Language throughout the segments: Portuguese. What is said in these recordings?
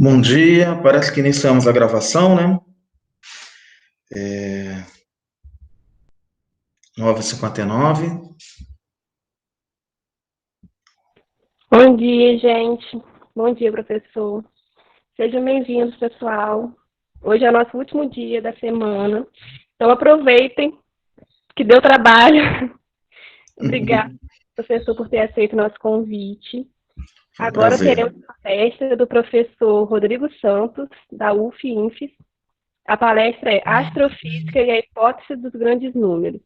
Bom dia, parece que iniciamos a gravação, né? 9h59. Bom dia, gente. Bom dia, professor. Sejam bem-vindos, pessoal. Hoje é o nosso último dia da semana. Então, aproveitem, que deu trabalho. Obrigada, professor, por ter aceito o nosso convite. Foi um Agora teremos prazer. a palestra do professor Rodrigo Santos, da UF-INFES. A palestra é Astrofísica e a Hipótese dos Grandes Números.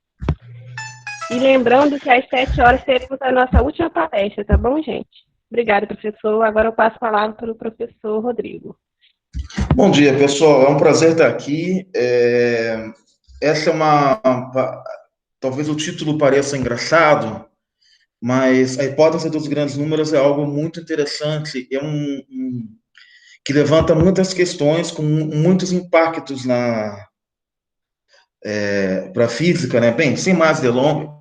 E lembrando que às 7 horas teremos a nossa última palestra, tá bom, gente? Obrigada, professor. Agora eu passo a palavra para o professor Rodrigo. Bom dia, pessoal. É um prazer estar aqui. Essa é talvez o título pareça engraçado, mas a hipótese dos grandes números é algo muito interessante. Que levanta muitas questões com muitos impactos para a física, né? Bem, sem mais delongas,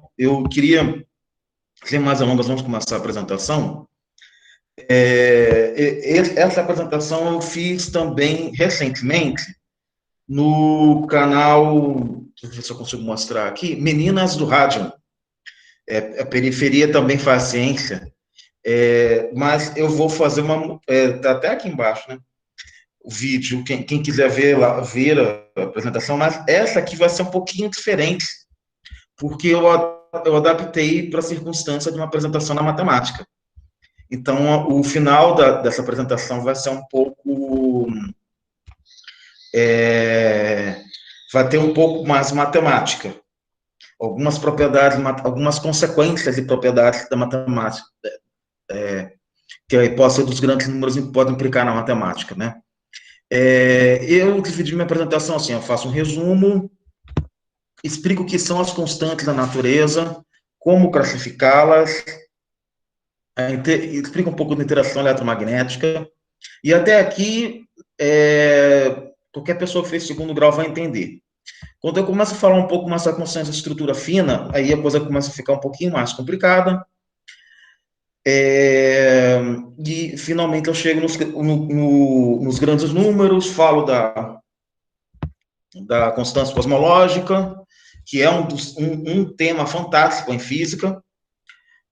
sem mais delongas, vamos começar a apresentação. Essa apresentação eu fiz também recentemente no canal, deixa eu ver se eu consigo mostrar aqui, Meninas do Rádio. A periferia também faz ciência, mas eu vou fazer tá até aqui embaixo, né? O vídeo, quem quiser ver a apresentação, mas essa aqui vai ser um pouquinho diferente, porque eu adaptei para a circunstância de uma apresentação na matemática. Então, o final dessa apresentação vai ser um pouco. Vai ter um pouco mais matemática. Algumas propriedades, algumas consequências e propriedades da matemática, que a hipótese dos grandes números pode implicar na matemática, né? Eu dividi minha apresentação assim: eu faço um resumo, explico o que são as constantes da natureza, como classificá-las, explico um pouco da interação eletromagnética, e até aqui, qualquer pessoa que fez segundo grau vai entender. Quando eu começo a falar um pouco mais da consciência de estrutura fina, aí a coisa começa a ficar um pouquinho mais complicada. E, finalmente, eu chego nos grandes números, falo da constância cosmológica, que é um tema fantástico em física,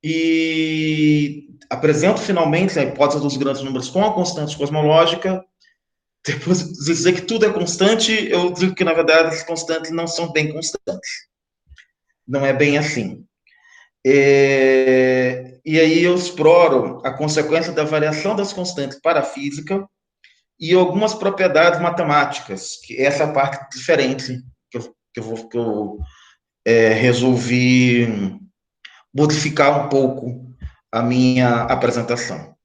e apresento, finalmente, a hipótese dos grandes números com a constante cosmológica. Depois de dizer que tudo é constante, eu digo que, na verdade, as constantes não são bem constantes. Não é bem assim. E aí eu exploro a consequência da variação das constantes para a física e algumas propriedades matemáticas, que essa é a parte diferente que eu resolvi modificar um pouco a minha apresentação.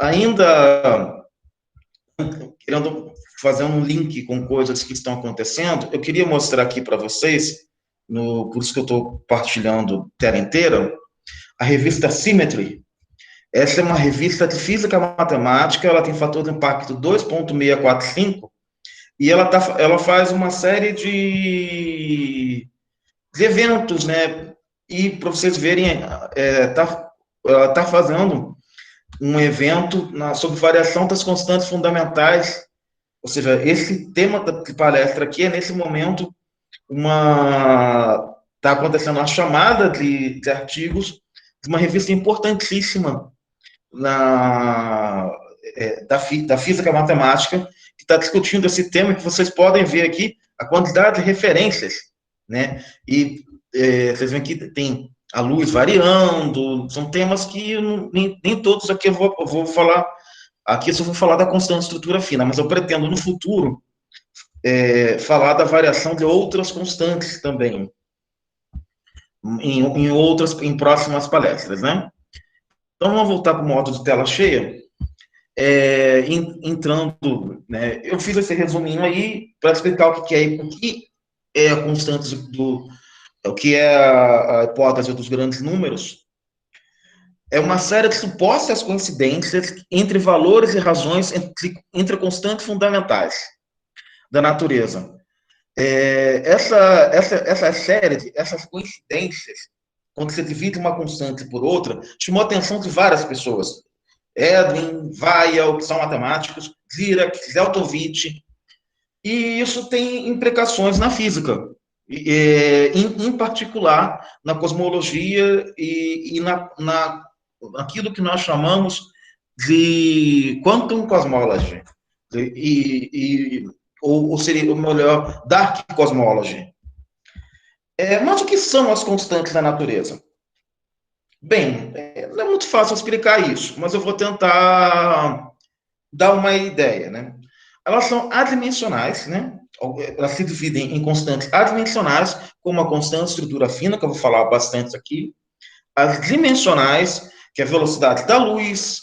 Ainda querendo fazer um link com coisas que estão acontecendo, eu queria mostrar aqui para vocês, por isso que eu estou partilhando tela inteira, a revista Symmetry. Essa é uma revista de física matemática, ela tem fator de impacto 2,645, e ela faz uma série de eventos, né? E para vocês verem, ela está fazendo um evento sobre variação das constantes fundamentais, ou seja, esse tema da palestra aqui é, nesse momento, está acontecendo uma chamada de artigos de uma revista importantíssima da física matemática, que está discutindo esse tema, que vocês podem ver aqui a quantidade de referências, né? E vocês veem que tem a luz variando, são temas que nem todos aqui eu vou falar. Aqui eu só vou falar da constante estrutura fina, mas eu pretendo, no futuro, falar da variação de outras constantes também, em próximas palestras, né? Então, vamos voltar para o modo de tela cheia. Entrando, né, eu fiz esse resuminho aí para explicar o que é a constante o que é a hipótese dos grandes números. É uma série de supostas coincidências entre valores e razões entre constantes fundamentais da natureza. Essa série, essas coincidências, quando você divide uma constante por outra, chamou a atenção de várias pessoas. Edwin, Weyl, que são matemáticos, Dirac, Zeltovich, e isso tem implicações na física, em particular na cosmologia e naquilo que nós chamamos de quantum cosmology, ou seria o melhor, dark cosmology. Mas o que são as constantes da natureza? Bem, não é muito fácil explicar isso, mas eu vou tentar dar uma ideia, né? Elas são adimensionais, né? Elas se dividem em constantes adimensionais, como a constante estrutura fina, que eu vou falar bastante aqui, as dimensionais, que é a velocidade da luz,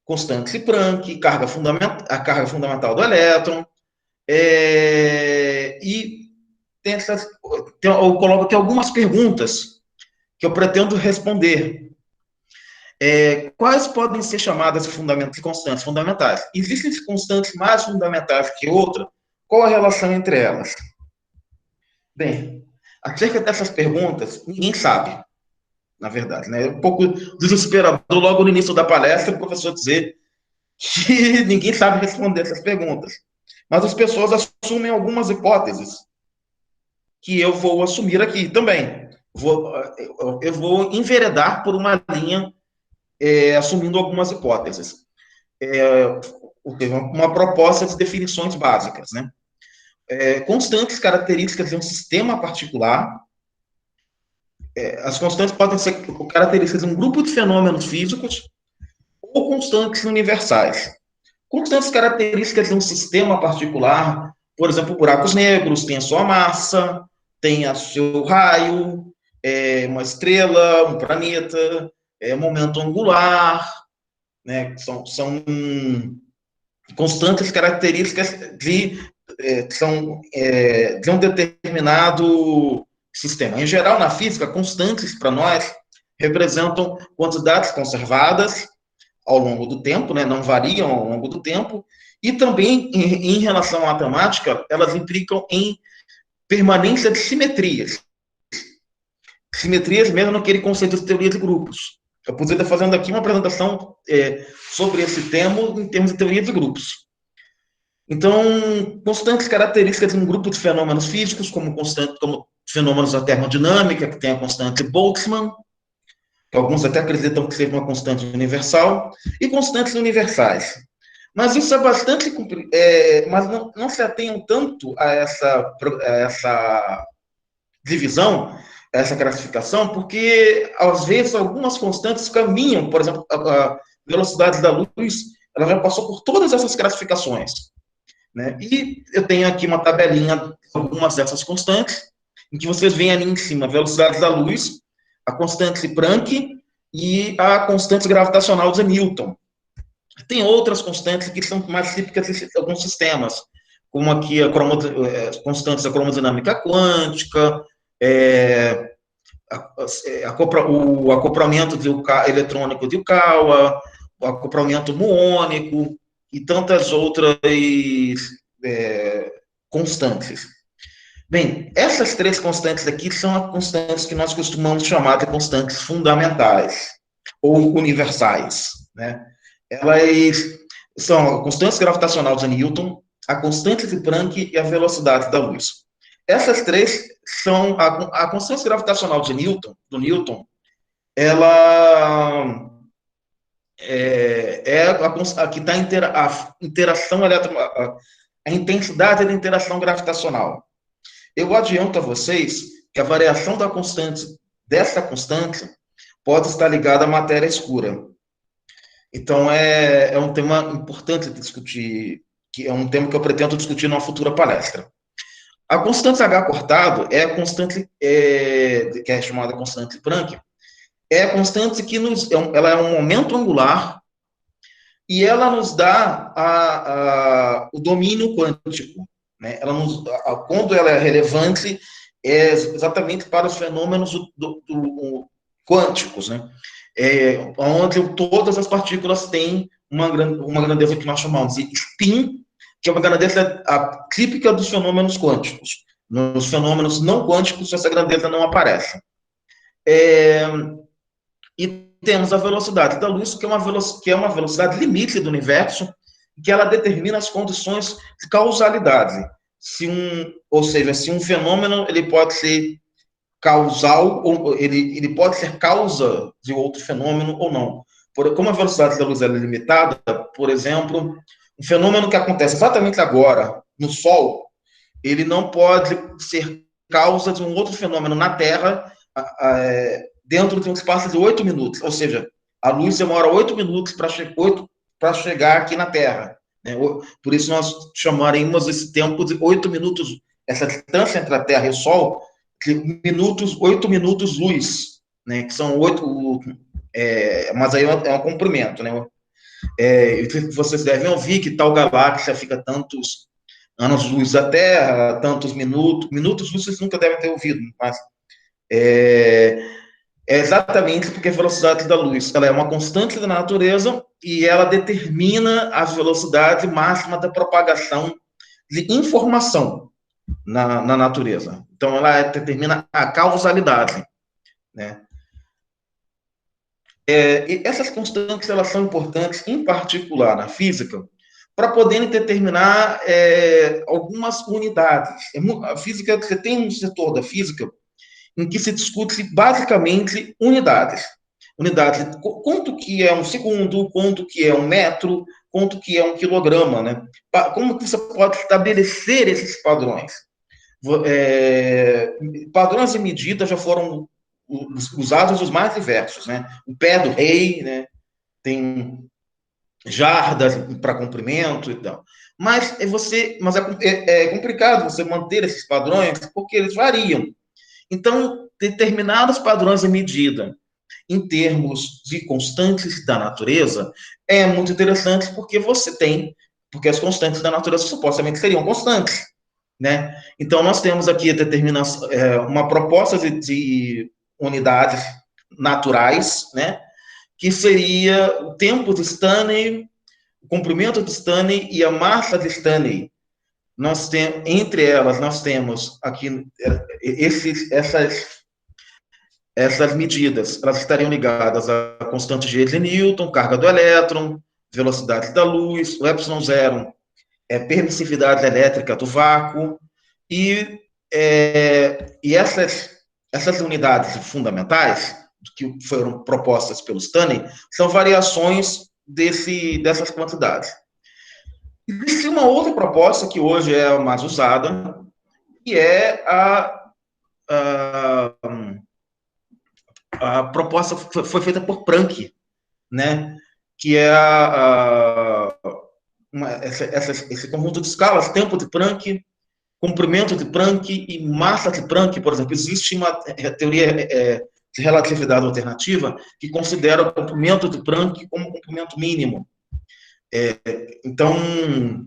constante de Planck, a carga fundamental do elétron, e eu coloco aqui algumas perguntas que eu pretendo responder. Quais podem ser chamadas de constantes fundamentais? Existem constantes mais fundamentais que outras? Qual a relação entre elas? Bem, acerca dessas perguntas, ninguém sabe, na verdade, né? É um pouco desesperador logo no início da palestra o professor dizer que ninguém sabe responder essas perguntas. Mas as pessoas assumem algumas hipóteses que eu vou assumir aqui também. Eu vou enveredar por uma linha assumindo algumas hipóteses. Uma proposta de definições básicas, né? Constantes características de um sistema particular. As constantes podem ser características de um grupo de fenômenos físicos ou constantes universais. Constantes características de um sistema particular, por exemplo, buracos negros, tem a sua massa, tem o seu raio, uma estrela, um planeta, momento angular, né? São constantes características de um determinado sistema. Em geral, na física, constantes para nós representam quantidades conservadas ao longo do tempo, né? Não variam ao longo do tempo, e também, em relação à matemática, elas implicam em permanência de simetrias. Simetrias mesmo naquele conceito de teoria de grupos. Eu poderia estar fazendo aqui uma apresentação sobre esse tema em termos de teoria de grupos. Então, constantes características de um grupo de fenômenos físicos, como fenômenos da termodinâmica, que tem a constante Boltzmann, que alguns até acreditam que seja uma constante universal, e constantes universais. Mas isso é bastante... mas não se atenham tanto a essa divisão, essa classificação, porque, às vezes, algumas constantes caminham, por exemplo, a velocidade da luz, ela já passou por todas essas classificações, né? E eu tenho aqui uma tabelinha de algumas dessas constantes, em que vocês veem ali em cima a velocidade da luz, a constante de Planck e a constante gravitacional de Newton. Tem outras constantes que são mais típicas de alguns sistemas, como aqui constantes da cromodinâmica quântica, o acoplamento eletrônico de Yukawa, o acoplamento muônico e tantas outras constantes. Bem, essas três constantes aqui são as constantes que nós costumamos chamar de constantes fundamentais ou universais, né? Elas são a constante gravitacional de Newton, a constante de Planck e a velocidade da luz. Essas três são a constante gravitacional do Newton, ela a que está a interação a intensidade da interação gravitacional. Eu adianto a vocês que a variação dessa constante pode estar ligada à matéria escura. Então, é um tema importante de discutir, que é um tema que eu pretendo discutir numa futura palestra. A constante H cortado é a constante, que é chamada constante de Planck, é a constante que ela é um momento angular e ela nos dá o domínio quântico, né? Quando ela é relevante, é exatamente para os fenômenos quânticos, né? Onde todas as partículas têm uma grandeza que nós chamamos de spin, que é uma grandeza típica dos fenômenos quânticos. Nos fenômenos não quânticos, essa grandeza não aparece. E temos a velocidade da luz, que é uma velocidade limite do universo, que ela determina as condições de causalidade. Ou seja, se um fenômeno ele pode ser causal, ou ele pode ser causa de outro fenômeno ou não. Como a velocidade da luz é limitada, por exemplo, um fenômeno que acontece exatamente agora no Sol, ele não pode ser causa de um outro fenômeno na Terra dentro de um espaço de 8 minutos. Ou seja, a luz demora 8 minutos para chegar aqui na Terra. Né? Por isso nós chamaremos esse tempo de 8 minutos, essa distância entre a Terra e o Sol, de 8 minutos luz, né? Que são 8, mas aí é um comprimento, né? Vocês devem ouvir que tal galáxia fica tantos anos-luz da Terra, tantos minutos-luz vocês nunca devem ter ouvido, mas é exatamente porque a velocidade da luz ela é uma constante da natureza e ela determina a velocidade máxima da propagação de informação na natureza. Então, ela determina a causalidade, né? E essas constantes elas são importantes, em particular na física, para poderem determinar algumas unidades. A física, você tem um setor da física em que se discute basicamente unidades. Unidades, quanto que é um segundo, quanto que é um metro, quanto que é um quilograma, né? Como que você pode estabelecer esses padrões? Padrões de medida já foram usados os mais diversos, né? O pé do rei, né? Tem jardas para comprimento e tal. Mas é complicado você manter esses padrões porque eles variam. Então, determinados padrões de medida em termos de constantes da natureza é muito interessante porque as constantes da natureza supostamente seriam constantes, né? Então, nós temos aqui uma proposta de unidades naturais, né? Que seria o tempo de Stanley, o comprimento de Stanley e a massa de Stanley. Entre elas, nós temos aqui essas medidas, elas estariam ligadas à constante G de Newton, carga do elétron, velocidade da luz, o ε0 permissividade elétrica do vácuo, e essas unidades fundamentais, que foram propostas pelo Stanley, são variações dessas quantidades. Existe uma outra proposta que hoje é a mais usada, que é a proposta foi feita por Planck, né? Que é esse conjunto de escalas, tempo de Planck, comprimento de Planck e massa de Planck, por exemplo. Existe uma teoria de relatividade alternativa que considera o comprimento de Planck como comprimento mínimo. Então,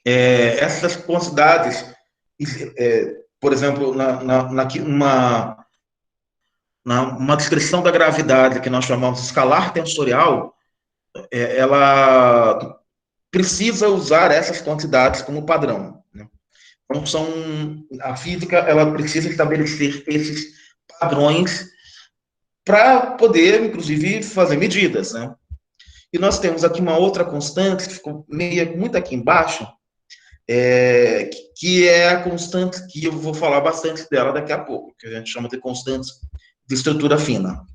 essas quantidades, por exemplo, uma descrição da gravidade que nós chamamos de escalar tensorial, ela precisa usar essas quantidades como padrão, né? Então, a física ela precisa estabelecer esses padrões para poder, inclusive, fazer medidas, né? E nós temos aqui uma outra constante, que ficou muito aqui embaixo, que é a constante que eu vou falar bastante dela daqui a pouco, que a gente chama de constante de estrutura fina.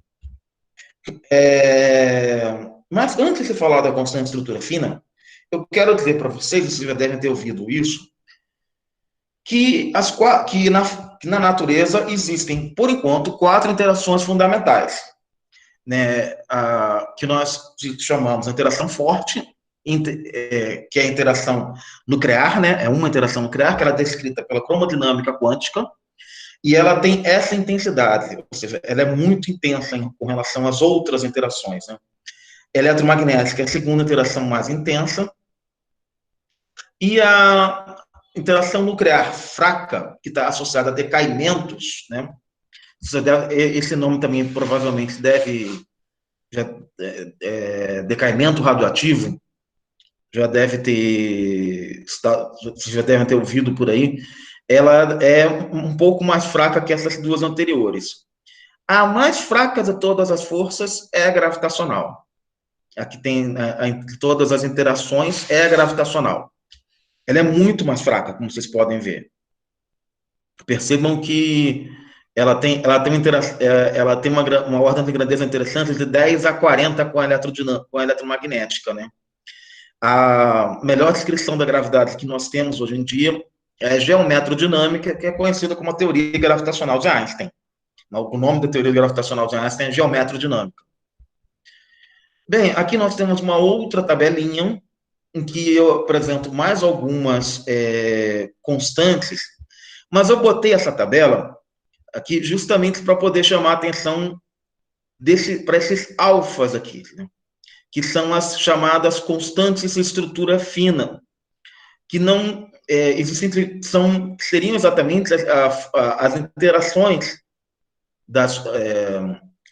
Mas antes de falar da constante de estrutura fina, eu quero dizer para vocês, vocês já devem ter ouvido isso, que na natureza existem, por enquanto, 4 interações fundamentais, né? Que nós chamamos de interação forte, que é a interação nuclear, né? É uma interação nuclear, que ela é descrita pela cromodinâmica quântica, e ela tem essa intensidade, ou seja, ela é muito intensa com relação às outras interações, né? Eletromagnética é a segunda interação mais intensa, e a interação nuclear fraca, que está associada a decaimentos, né? Esse nome também provavelmente decaimento radioativo, já deve ter, vocês já devem ter ouvido por aí, ela é um pouco mais fraca que essas duas anteriores. A mais fraca de todas as forças é a gravitacional. Aqui tem todas as interações, é a gravitacional. Ela é muito mais fraca, como vocês podem ver. Percebam que ela tem uma ordem de grandeza interessante de 10 a 40 com a eletromagnética, né? A melhor descrição da gravidade que nós temos hoje em dia é a geometrodinâmica, que é conhecida como a teoria gravitacional de Einstein. O nome da teoria gravitacional de Einstein é geometrodinâmica. Bem, aqui nós temos uma outra tabelinha em que eu apresento mais algumas constantes, mas eu botei essa tabela aqui justamente para poder chamar a atenção para esses alfas aqui, né? Que são as chamadas constantes de estrutura fina, que não existem, seriam exatamente as interações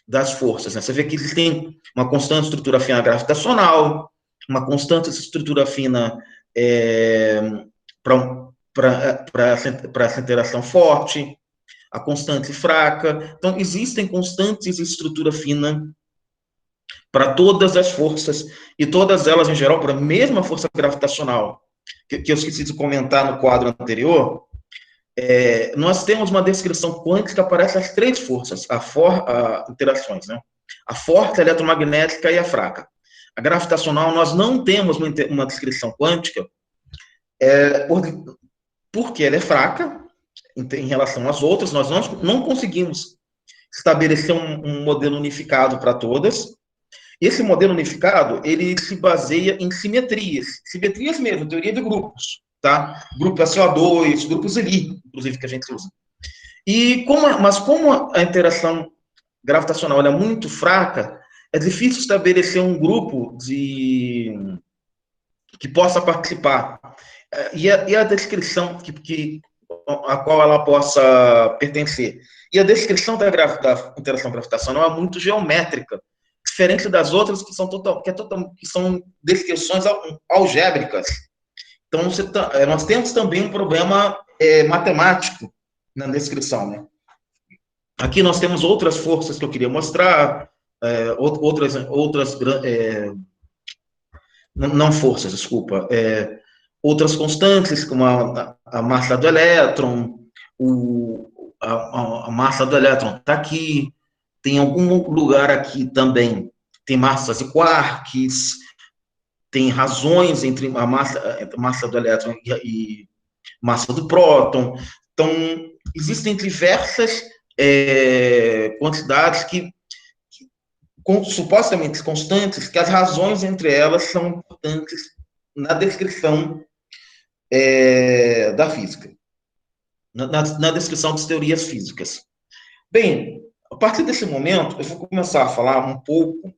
das forças, né? Você vê que existem uma constante estrutura fina gravitacional, uma constante estrutura fina para essa interação forte, a constante fraca. Então, existem constantes de estrutura fina para todas as forças, e todas elas, em geral, para a mesma força gravitacional, que eu esqueci de comentar no quadro anterior, nós temos uma descrição quântica para essas três forças, interações, né? A forte, a eletromagnética e a fraca. A gravitacional, nós não temos uma descrição quântica, porque ela é fraca em relação às outras, nós não conseguimos estabelecer um modelo unificado para todas. Esse modelo unificado, ele se baseia em simetrias mesmo, teoria de grupos, tá? Grupo SO2, grupos Lie, inclusive, que a gente usa. Mas como a interação gravitacional é muito fraca, é difícil estabelecer um grupo que possa participar. E a descrição a qual ela possa pertencer. E a descrição da interação gravitacional é muito geométrica, diferente das outras que são descrições algébricas. Então, nós temos também um problema matemático na descrição, né? Aqui nós temos outras forças que eu queria mostrar, não forças, desculpa, outras constantes, como a massa do elétron, a massa do elétron está aqui, tem algum lugar aqui também, tem massas de quarks, tem razões entre a massa do elétron e massa do próton. Então, existem diversas quantidades supostamente constantes, que as razões entre elas são importantes na descrição da física, na descrição das teorias físicas. Bem, a partir desse momento, eu vou começar a falar um pouco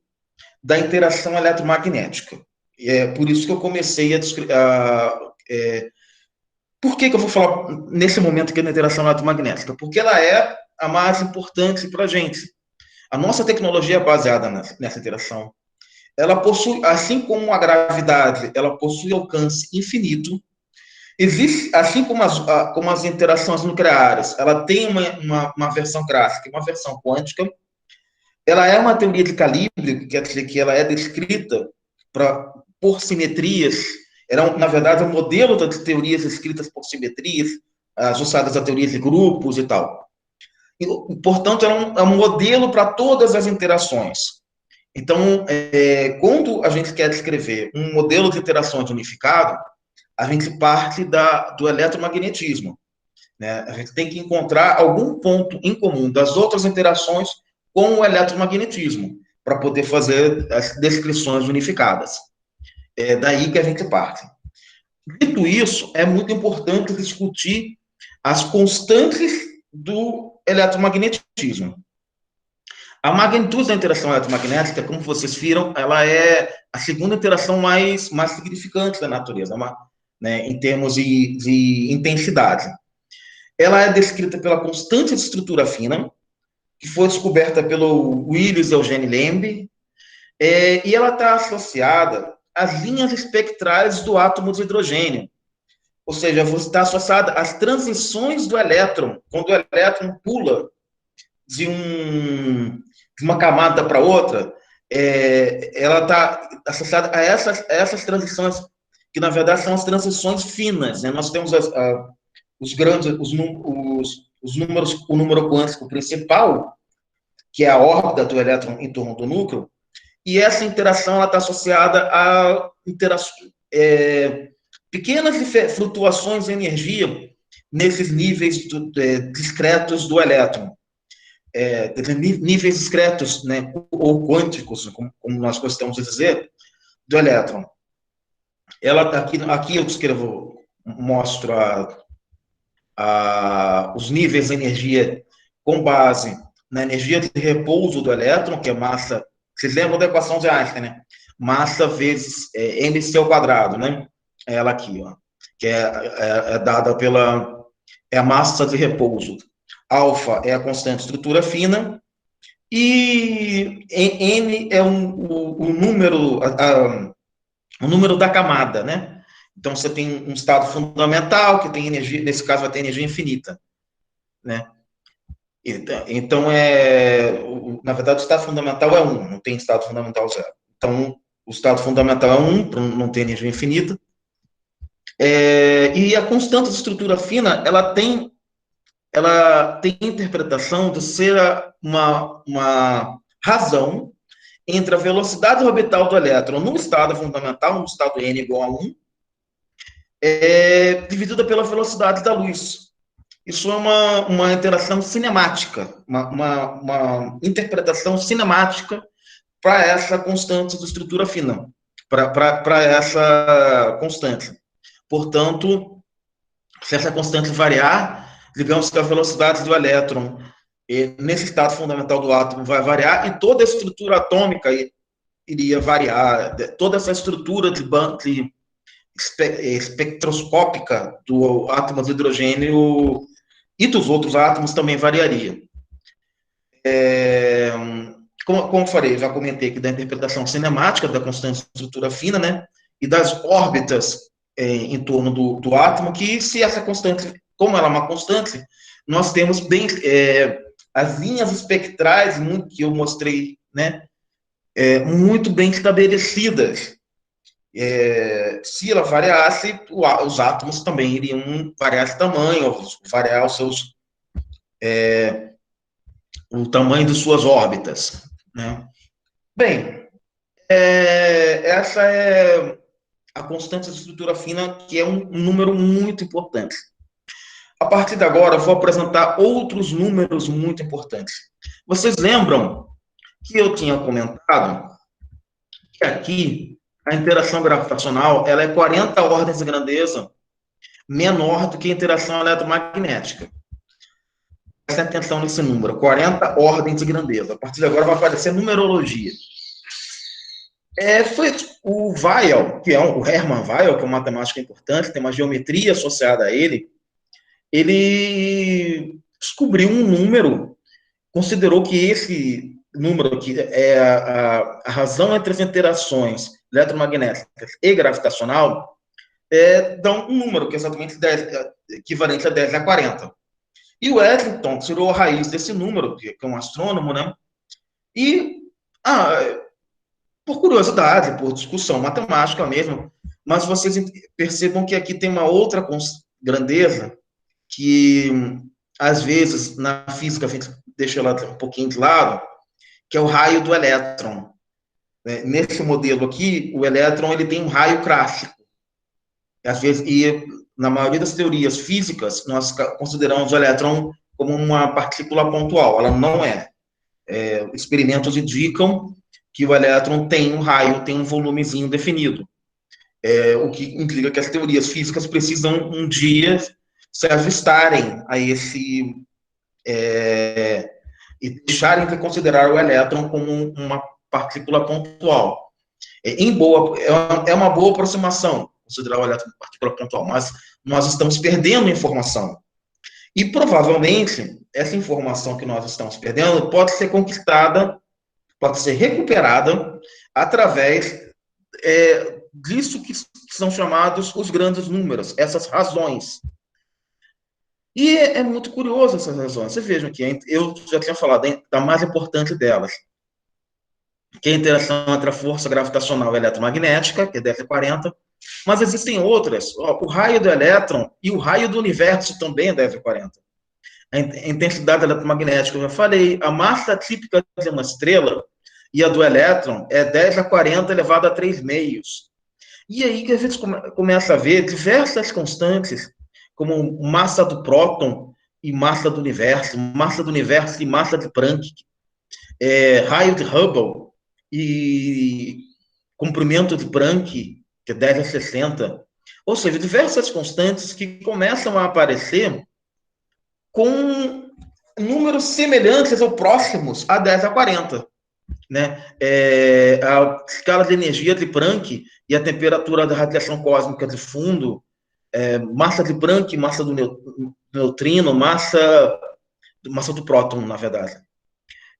da interação eletromagnética. E é por isso que eu comecei por que eu vou falar nesse momento aqui da interação eletromagnética? Porque ela é a mais importante para a gente. A nossa tecnologia é baseada nessa interação. Ela possui, assim como a gravidade, ela possui alcance infinito. Existe, assim como as interações nucleares, ela tem uma versão clássica, uma versão quântica. Ela é uma teoria de calibre, que quer dizer que ela é descrita por simetrias. Ela, na verdade, é um modelo das teorias escritas por simetrias, associadas a teorias de grupos e tal. E, portanto, é um modelo para todas as interações. Então, quando a gente quer descrever um modelo de interações unificado, a gente parte do eletromagnetismo, né? A gente tem que encontrar algum ponto em comum das outras interações com o eletromagnetismo, para poder fazer as descrições unificadas. É daí que a gente parte. Dito isso, é muito importante discutir as constantes do eletromagnetismo. A magnitude da interação eletromagnética, como vocês viram, ela é a segunda interação mais significante da natureza, né, em termos de intensidade. Ela é descrita pela constante de estrutura fina, que foi descoberta pelo Willis Eugene Lamb, e ela está associada às linhas espectrais do átomo de hidrogênio. Ou seja, está associada às transições do elétron, quando o elétron pula de uma camada para outra, ela está associada a essas transições, que na verdade são as transições finas, né? Nós temos os grandes, os números, o número quântico principal, que é a órbita do elétron em torno do núcleo, e essa interação está associada a pequenas flutuações de energia nesses níveis discretos do elétron. Níveis discretos, né, ou quânticos, como nós gostamos de dizer, do elétron. Aqui eu descrevo, mostro os níveis de energia com base na energia de repouso do elétron, que é massa. Vocês lembram da equação de Einstein, né? Massa vezes mc ao quadrado, né? Ela aqui, ó, que é dada pela a massa de repouso. Alfa é a constante de estrutura fina e N é o número da camada, né? Então, você tem um estado fundamental que tem energia, nesse caso vai ter energia infinita, né? Então, na verdade, o estado fundamental é 1, não tem estado fundamental 0. Então, o estado fundamental é 1, para não ter energia infinita. E a constante de estrutura fina, ela tem interpretação de ser uma razão entre a velocidade orbital do elétron no estado fundamental, no estado n igual a 1, dividida pela velocidade da luz. Isso é uma interação cinemática, uma interpretação cinemática para essa constante de estrutura fina, para essa constante. Portanto, se essa constante variar, digamos que a velocidade do elétron nesse estado fundamental do átomo vai variar e toda a estrutura atômica iria variar, toda essa estrutura de espectroscópica do átomo de hidrogênio e dos outros átomos também variaria. Como eu falei, já comentei aqui da interpretação cinemática da constante de estrutura fina, né, e das órbitas em torno do átomo, que se essa constante, como ela é uma constante, nós temos bem as linhas espectrais que eu mostrei, né, muito bem estabelecidas. Se ela variasse, os átomos também iriam variar de tamanho, variar o tamanho de suas órbitas, né? Bem, essa é a constante de estrutura fina, que é um número muito importante. A partir de agora, eu vou apresentar outros números muito importantes. Vocês lembram que eu tinha comentado que aqui a interação gravitacional ela é 40 ordens de grandeza menor do que a interação eletromagnética. Presta atenção nesse número, 40 ordens de grandeza. A partir de agora vai aparecer numerologia. Foi o Weyl, que é o Hermann Weyl, que é um matemático importante, tem uma geometria associada a ele descobriu um número, considerou que esse número aqui é a razão entre as interações eletromagnéticas e gravitacional, dão um número que é exatamente 10, equivalente a 10 a 40. E o Eddington tirou a raiz desse número, que é um astrônomo, né? E, por curiosidade, por discussão matemática mesmo, mas vocês percebam que aqui tem uma outra grandeza que, às vezes, na física, a gente deixa ela um pouquinho de lado, que é o raio do elétron. Nesse modelo aqui, o elétron ele tem um raio clássico. Às vezes, e na maioria das teorias físicas, nós consideramos o elétron como uma partícula pontual. Ela não é. Experimentos indicam que o elétron tem um raio, tem um volumezinho definido. O que implica que as teorias físicas precisam um dia se ajustarem a esse e deixarem de considerar o elétron como uma partícula pontual. É uma boa aproximação considerar o elétron como partícula pontual, mas nós estamos perdendo informação. E provavelmente essa informação que nós estamos perdendo pode ser conquistada, pode ser recuperada através disso que são chamados os grandes números, essas razões. E é muito curioso essas razões. Vocês vejam que eu já tinha falado da mais importante delas, que é a interação entre a força gravitacional e eletromagnética, que é 10 a 40, mas existem outras. O raio do elétron e o raio do universo também é 10 a 40. A intensidade eletromagnética, eu já falei, a massa típica de uma estrela e a do elétron é 10 a 40 elevado a 3 meios. E aí que a gente começa a ver diversas constantes, como massa do próton e massa do universo e massa de Planck, raio de Hubble e comprimento de Planck, que é 10 a 60. Ou seja, diversas constantes que começam a aparecer com números semelhantes ou próximos a 10 a 40. Né? A escala de energia de Planck e a temperatura da radiação cósmica de fundo, massa de Planck, massa do neutrino, massa do próton, na verdade,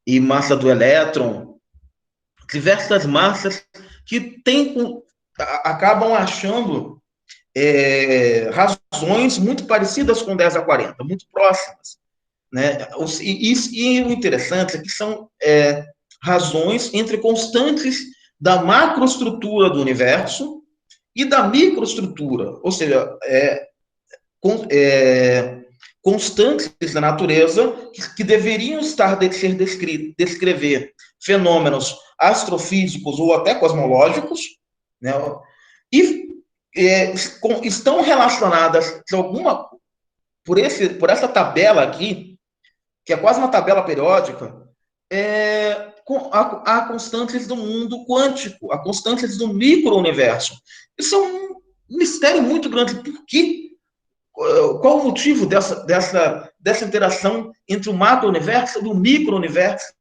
e massa do elétron, diversas massas que acabam achando razões muito parecidas com 10 a 40, muito próximas. Né? E o interessante é que são razões entre constantes da macroestrutura do universo e da microestrutura, ou seja, constantes da natureza que deveriam descrever fenômenos astrofísicos ou até cosmológicos, né? E estão relacionadas de por essa tabela aqui, que é quase uma tabela periódica, a constantes do mundo quântico, a constantes do micro-universo. Isso é um mistério muito grande. Por quê? Qual o motivo dessa interação entre o macro-universo e o micro-universo?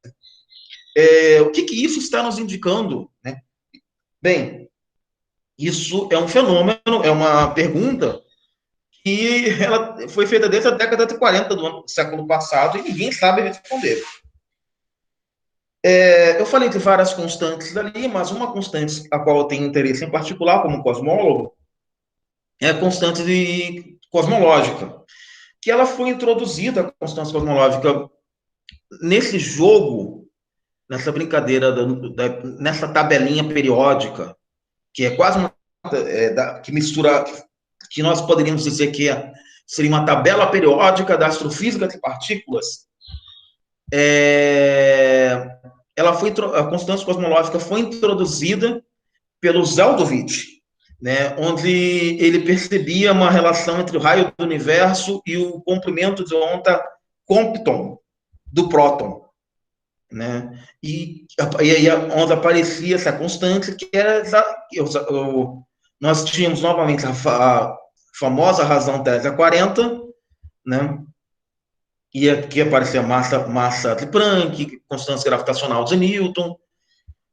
O que isso está nos indicando? Né? Bem, isso é um fenômeno, é uma pergunta que ela foi feita desde a década de 40 do século passado e ninguém sabe responder. Eu falei de várias constantes ali, mas uma constante a qual eu tenho interesse em particular, como cosmólogo, é a constante cosmológica, que ela foi introduzida, a constância cosmológica, nesse jogo, nessa brincadeira, nessa tabelinha periódica, que é quase uma, que mistura, que nós poderíamos dizer que seria uma tabela periódica da astrofísica de partículas. A constância cosmológica foi introduzida pelo Zeldovich, né, onde ele percebia uma relação entre o raio do universo e o comprimento de onda Compton do próton, né? E aí onde aparecia essa constante que era nós tínhamos novamente a famosa razão 10 a 40, né? E aqui aparecia a massa de Planck, constância gravitacional de Newton,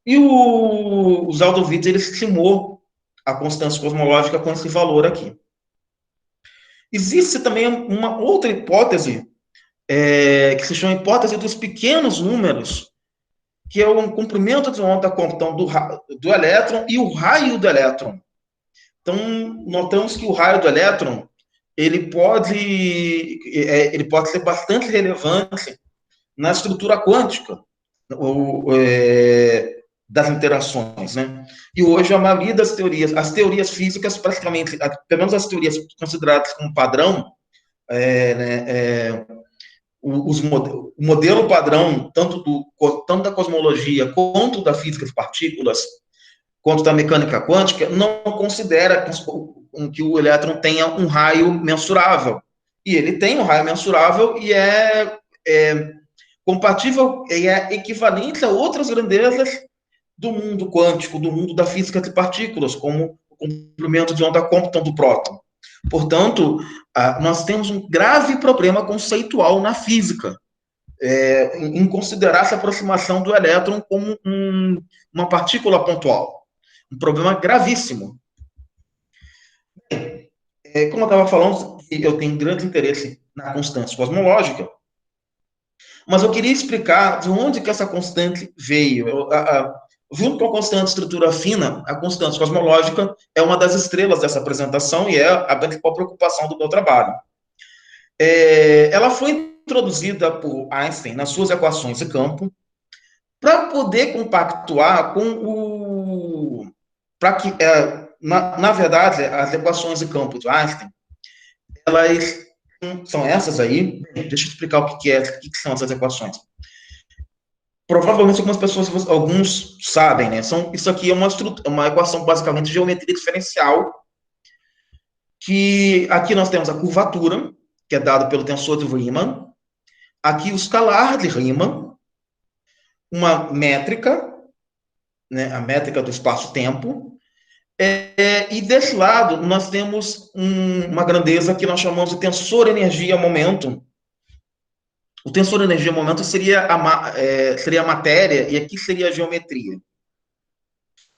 e o Zeldovich ele estimou a constância cosmológica com esse valor aqui. Existe também uma outra hipótese, que se chama hipótese dos pequenos números, que é o comprimento de onda Compton do elétron e o raio do elétron. Então, notamos que o raio do elétron ele pode ser bastante relevante na estrutura quântica das interações, né? E hoje a maioria das teorias, as teorias físicas praticamente, pelo menos as teorias consideradas como padrão, o modelo padrão tanto da cosmologia quanto da física de partículas, quanto da mecânica quântica, não considera que o elétron tenha um raio mensurável. E ele tem um raio mensurável e é compatível e é equivalente a outras grandezas do mundo quântico, do mundo da física de partículas, como o comprimento de onda Compton do próton. Portanto, nós temos um grave problema conceitual na física, em considerar essa aproximação do elétron como uma partícula pontual. Um problema gravíssimo. Como eu estava falando, eu tenho grande interesse na constância cosmológica, mas eu queria explicar de onde que essa constante veio. Junto com a constante de estrutura fina, a constante cosmológica é uma das estrelas dessa apresentação e é a principal preocupação do meu trabalho. ela foi introduzida por Einstein nas suas equações de campo para poder compactuar com o... para que, na verdade, as equações de campo de Einstein, elas são essas aí. Deixa eu explicar o que são essas equações. Provavelmente algumas pessoas, alguns sabem, né? Isso aqui é uma equação basicamente de geometria diferencial, que aqui nós temos a curvatura, que é dada pelo tensor de Riemann, aqui o escalar de Riemann, uma métrica, né, a métrica do espaço-tempo, e desse lado nós temos uma grandeza que nós chamamos de tensor energia-momento. O tensor energia-momento seria a matéria, e aqui seria a geometria.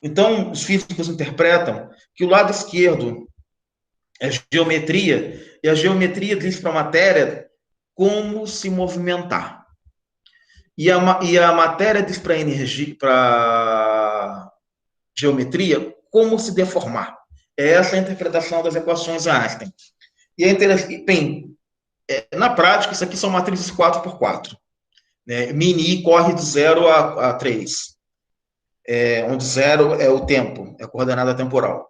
Então, os físicos interpretam que o lado esquerdo é geometria, e a geometria diz para a matéria como se movimentar. E a matéria diz para a energia, para geometria, como se deformar. É essa a interpretação das equações de Einstein. E é interessante, bem, na prática, isso aqui são matrizes 4x4. Né? Mini corre de 0 a 3, onde 0 é o tempo, é a coordenada temporal.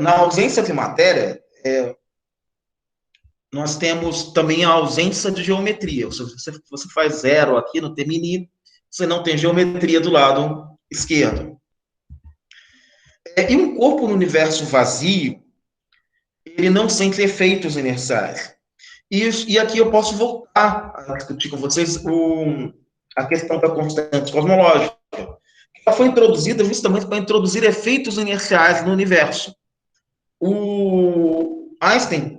Na ausência de matéria, nós temos também a ausência de geometria. Se você faz 0 aqui no Mini, você não tem geometria do lado esquerdo. E um corpo no universo vazio, ele não sente efeitos inerciais. E aqui eu posso voltar a discutir com vocês a questão da constante cosmológica. Ela foi introduzida justamente para introduzir efeitos inerciais no universo. O Einstein,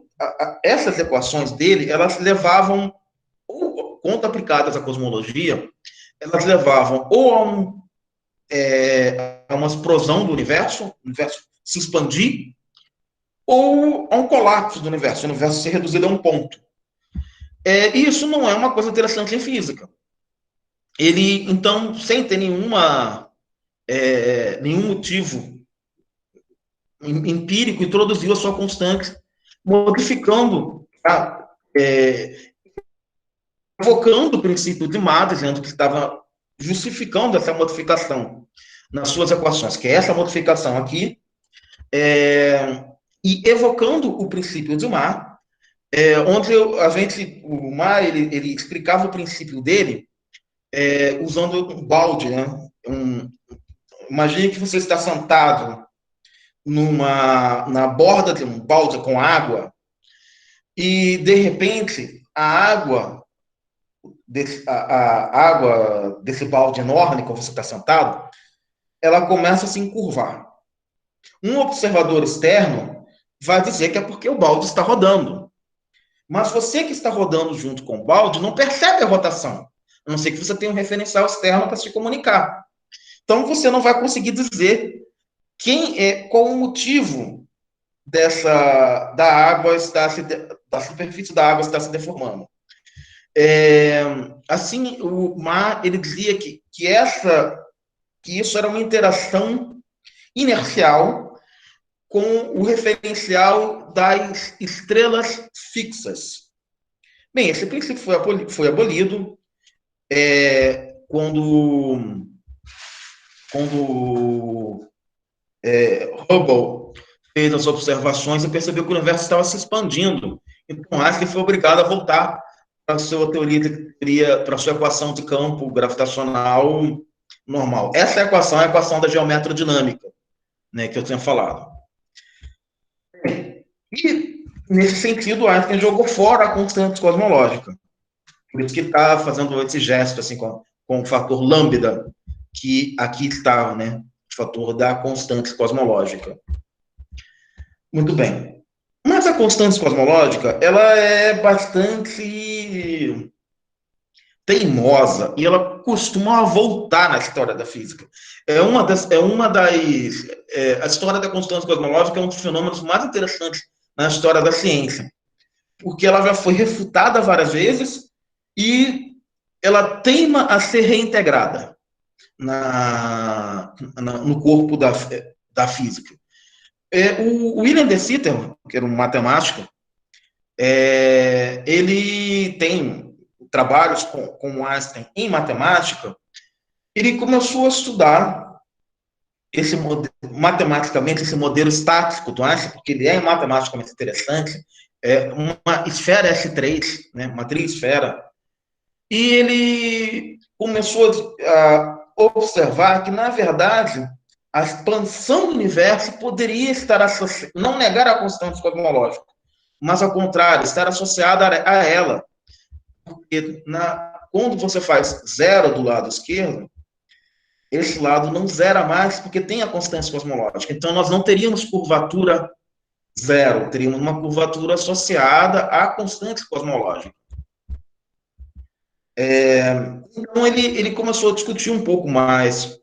essas equações dele, elas levavam, ou quando aplicadas à cosmologia, elas levavam ou a uma explosão do universo, o universo se expandir, ou a um colapso do universo, o universo ser reduzido a um ponto. E isso não é uma coisa interessante em física. Ele, então, sem ter nenhum motivo empírico, introduziu a sua constante, modificando, evocando o princípio de Mach, dizendo que estava justificando essa modificação nas suas equações, que é essa modificação aqui, e evocando o princípio de Mach, onde o Mach, ele explicava o princípio dele usando um balde, né? Imagine que você está sentado na borda de um balde com água e, de repente, a água desse balde enorme, que você está sentado, ela começa a se encurvar. Um observador externo vai dizer que é porque o balde está rodando. Mas você que está rodando junto com o balde não percebe a rotação, a não ser que você tenha um referencial externo para se comunicar. Então, você não vai conseguir dizer qual o motivo da superfície da água estar se deformando. Assim, o Mach, ele dizia que isso era uma interação inercial com o referencial das estrelas fixas. Bem, esse princípio foi abolido quando Hubble fez as observações e percebeu que o universo estava se expandindo. Então, Einstein foi obrigado a voltar para a sua para a sua equação de campo gravitacional normal. Essa equação é a equação da geometrodinâmica, né, que eu tinha falado. E, nesse sentido, Einstein jogou fora a constante cosmológica. Por isso que ele está fazendo esse gesto assim, com o fator lambda, que aqui está, né, o fator da constante cosmológica. Muito bem. Mas a constante cosmológica, ela é bastante teimosa e ela costuma voltar na história da física. A história da constante cosmológica é um dos fenômenos mais interessantes na história da ciência, porque ela já foi refutada várias vezes e ela teima a ser reintegrada no corpo da física. O William de Sitter, que era um matemático, ele tem trabalhos com Einstein em matemática. Ele começou a estudar matematicamente esse modelo estático do Einstein, porque ele é matematicamente interessante, uma esfera S3, né, uma trisfera, e ele começou a observar que, na verdade, a expansão do universo poderia estar associada, não negar a constante cosmológica, mas, ao contrário, estar associada a ela. Porque quando você faz zero do lado esquerdo, esse lado não zera mais, porque tem a constância cosmológica. Então, nós não teríamos curvatura zero, teríamos uma curvatura associada à constante cosmológica. Então, ele começou a discutir um pouco mais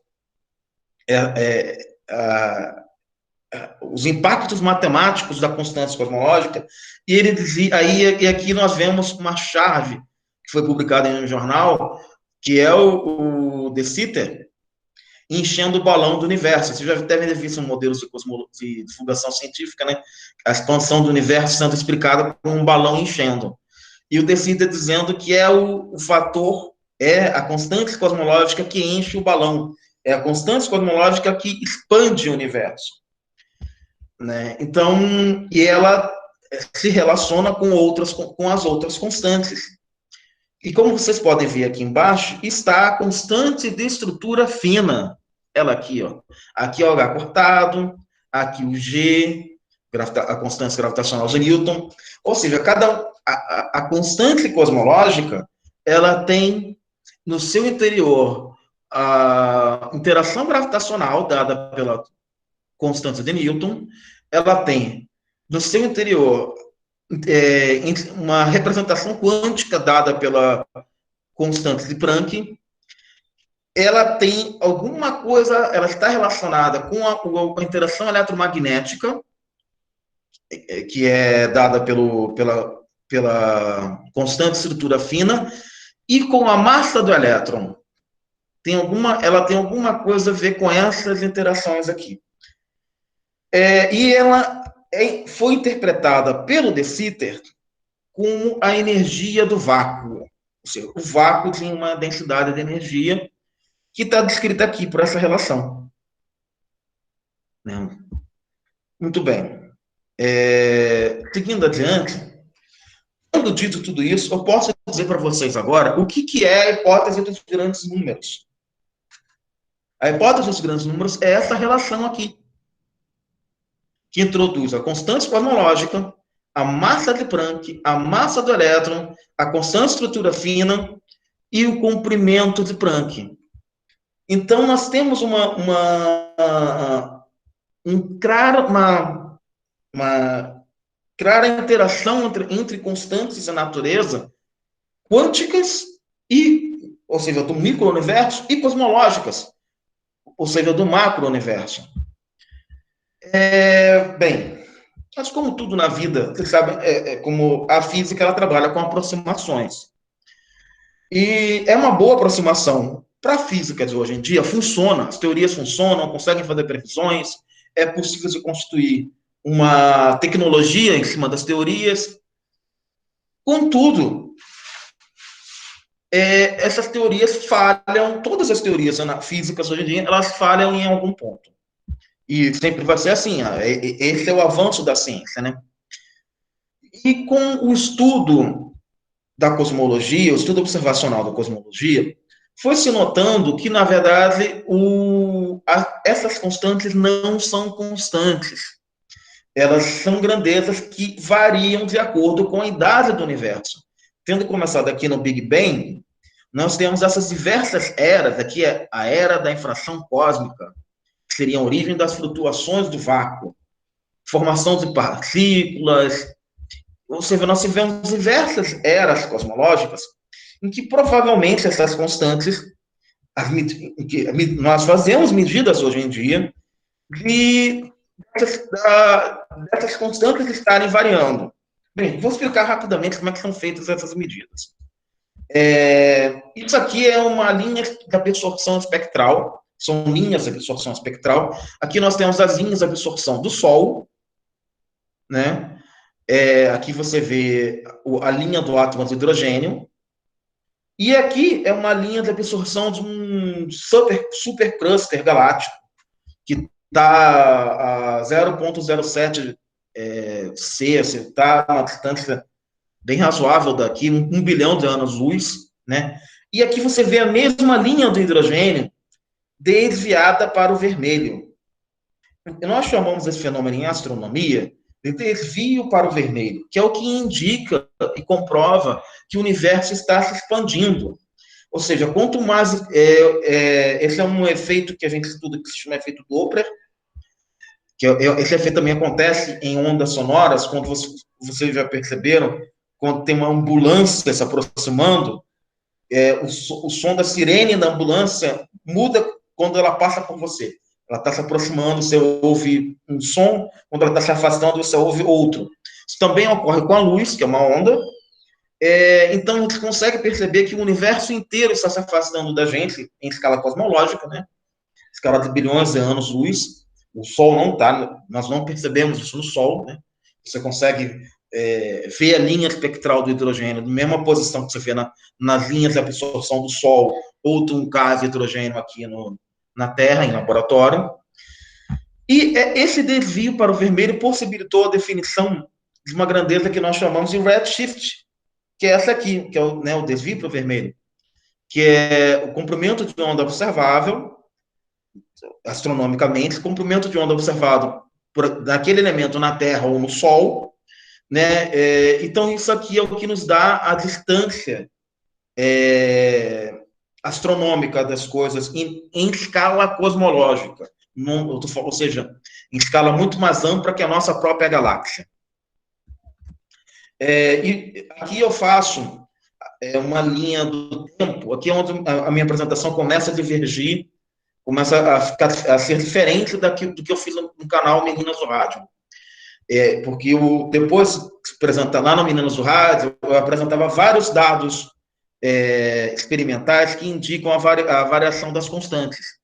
os impactos matemáticos da constância cosmológica, e ele dizia, e aqui nós vemos uma chave que foi publicada em um jornal, que é o De Sitter, enchendo o balão do universo. Vocês já devem ter visto modelos de divulgação científica, né? A expansão do universo sendo explicada por um balão enchendo. E o De Sitter dizendo que é o fator, a constante cosmológica que enche o balão. É a constante cosmológica que expande o universo. Né? Então, e ela se relaciona com as outras constantes. E como vocês podem ver aqui embaixo, está a constante de estrutura fina. Ela aqui, ó. Aqui é o H cortado, aqui o G, a constância gravitacional de Newton. Ou seja, a constante cosmológica, ela tem no seu interior a interação gravitacional dada pela constante de Newton, ela tem no seu interior uma representação quântica dada pela constante de Planck. Ela tem alguma coisa, ela está relacionada com a interação eletromagnética, que é dada pela constante estrutura fina, e com a massa do elétron. Ela tem alguma coisa a ver com essas interações aqui. E ela foi interpretada pelo De Sitter como a energia do vácuo. Ou seja, o vácuo tinha uma densidade de energia que está descrita aqui por essa relação. Né? Muito bem. Seguindo adiante, tendo dito tudo isso, eu posso dizer para vocês agora o que é a hipótese dos grandes números. A hipótese dos grandes números é essa relação aqui, que introduz a constante cosmológica, a massa de Planck, a massa do elétron, a constante estrutura fina e o comprimento de Planck. Então, nós temos uma clara interação entre constantes da natureza quânticas ou seja, do micro-universo, e cosmológicas, ou seja, do macro-universo. Bem, mas como tudo na vida, você sabe, como a física, ela trabalha com aproximações. E é uma boa aproximação. Para a física de hoje em dia, funciona, as teorias funcionam, conseguem fazer previsões, é possível se construir uma tecnologia em cima das teorias. Contudo, essas teorias falham, todas as teorias físicas hoje em dia, elas falham em algum ponto. E sempre vai ser assim, esse é o avanço da ciência, né? E com o estudo da cosmologia, o estudo observacional da cosmologia, foi se notando que, na verdade, essas constantes não são constantes. Elas são grandezas que variam de acordo com a idade do universo. Tendo começado aqui no Big Bang, nós temos essas diversas eras. Aqui é a era da infração cósmica, que seria a origem das flutuações do vácuo, formação de partículas. Ou seja, nós tivemos diversas eras cosmológicas em que provavelmente essas constantes, nós fazemos medidas hoje em dia, dessas constantes estarem variando. Bem, vou explicar rapidamente como é que são feitas essas medidas. Isso aqui é uma linha de absorção espectral, são linhas de absorção espectral. Aqui nós temos as linhas de absorção do Sol, né? Aqui você vê a linha do átomo de hidrogênio, e aqui é uma linha de absorção de um supercluster galáctico, que está a 0,07 C, está a uma distância bem razoável daqui, 1 bilhão de anos-luz, né? E aqui você vê a mesma linha do hidrogênio desviada para o vermelho. Nós chamamos esse fenômeno em astronomia de desvio para o vermelho, que é o que indica e comprova que o universo está se expandindo. Ou seja, quanto mais... esse é um efeito que a gente estuda que se chama efeito Doppler, esse efeito também acontece em ondas sonoras, quando vocês já perceberam, quando tem uma ambulância se aproximando, o som da sirene da ambulância muda quando ela passa por você. Ela está se aproximando, você ouve um som, quando ela está se afastando, você ouve outro. Isso também ocorre com a luz, que é uma onda. Então, a gente consegue perceber que o universo inteiro está se afastando da gente, em escala cosmológica, né? Escala de bilhões de anos-luz. O Sol não está, nós não percebemos isso no Sol, né? Você consegue ver a linha espectral do hidrogênio, na mesma posição que você vê nas linhas de absorção do Sol, ou de um gás de hidrogênio aqui na Terra, em laboratório. E esse desvio para o vermelho possibilitou a definição de uma grandeza que nós chamamos de redshift, que é essa aqui, que é o desvio para o vermelho, que é o comprimento de onda observável, astronomicamente, comprimento de onda observado naquele elemento na Terra ou no Sol, né? Então, isso aqui é o que nos dá a distância astronômica das coisas em escala cosmológica, ou seja, em escala muito mais ampla que a nossa própria galáxia. E aqui eu faço uma linha do tempo, aqui é onde a minha apresentação começa a divergir, começa a ser diferente do que eu fiz no canal Meninas do Rádio. Porque depois de apresentar lá no Meninas do Rádio, eu apresentava vários dados experimentais que indicam a variação das constantes.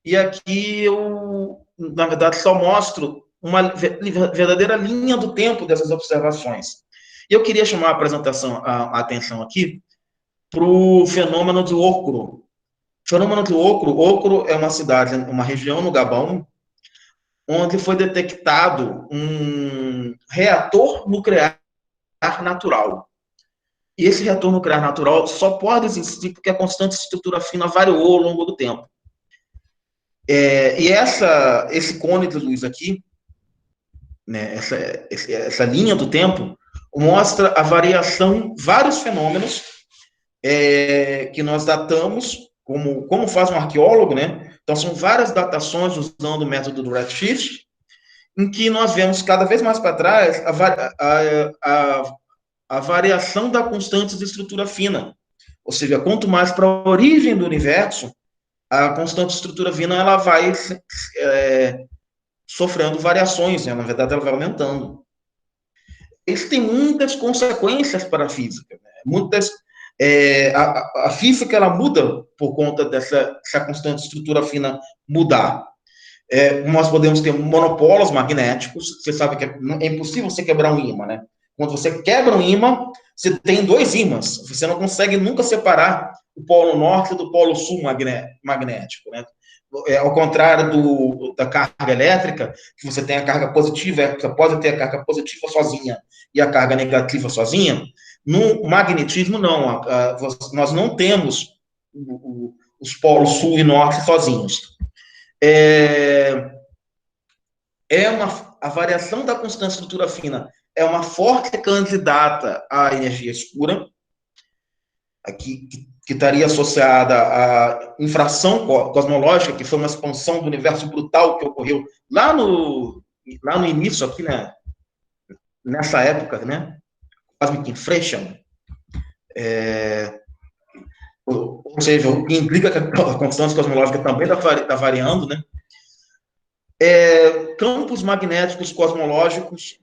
E aqui eu, na verdade, só mostro uma verdadeira linha do tempo dessas observações. E eu queria chamar a atenção aqui para o fenômeno de Okro. O fenômeno de Okro é uma cidade, uma região no Gabão, onde foi detectado um reator nuclear natural. E esse reator nuclear natural só pode existir porque a constante de estrutura fina variou ao longo do tempo. E esse cone de luz aqui, né, essa linha do tempo, mostra a variação, vários fenômenos que nós datamos, como faz um arqueólogo, né? Então, são várias datações usando o método do redshift, em que nós vemos cada vez mais para trás a variação da constante de estrutura fina. Ou seja, quanto mais para a origem do universo, a constante de estrutura fina ela vai sofrendo variações, né? Na verdade, ela vai aumentando. Isso tem muitas consequências para a física. Né? A física ela muda por conta dessa constante de estrutura fina mudar. Nós podemos ter monopolos magnéticos. Você sabe que é impossível você quebrar um ímã, né? Quando você quebra um ímã, você tem dois ímãs. Você não consegue nunca separar o polo norte do polo sul magnético, né? Ao contrário da carga elétrica, que você tem a carga positiva, você pode ter a carga positiva sozinha e a carga negativa sozinha. No magnetismo, não. Nós não temos os polos sul e norte sozinhos. A variação da constante de estrutura fina é uma forte candidata à energia escura, aqui, que estaria associada à infração cosmológica, que foi uma expansão do universo brutal que ocorreu lá no início, aqui, né, nessa época, né? Cosmic Inflation. Ou seja, o que implica que a constante cosmológica também está variando, né? Campos magnéticos cosmológicos,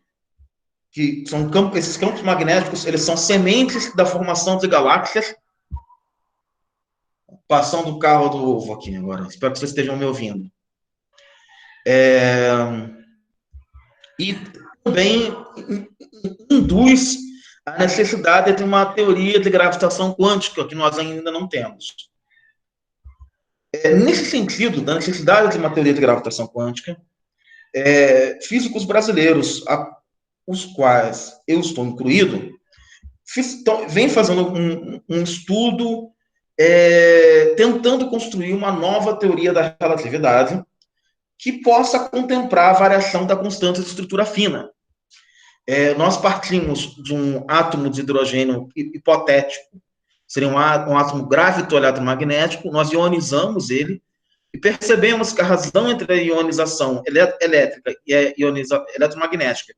que são esses campos magnéticos, eles são sementes da formação de galáxias. Passando o carro do ovo aqui agora, espero que vocês estejam me ouvindo. E também induz a necessidade de uma teoria de gravitação quântica, que nós ainda não temos. Nesse sentido, da necessidade de uma teoria de gravitação quântica, físicos brasileiros, os quais eu estou incluído, vem fazendo um estudo tentando construir uma nova teoria da relatividade que possa contemplar a variação da constante de estrutura fina. Nós partimos de um átomo de hidrogênio hipotético, seria um átomo gravitoeletromagnético, nós ionizamos ele e percebemos que a razão entre a ionização elétrica e a eletromagnética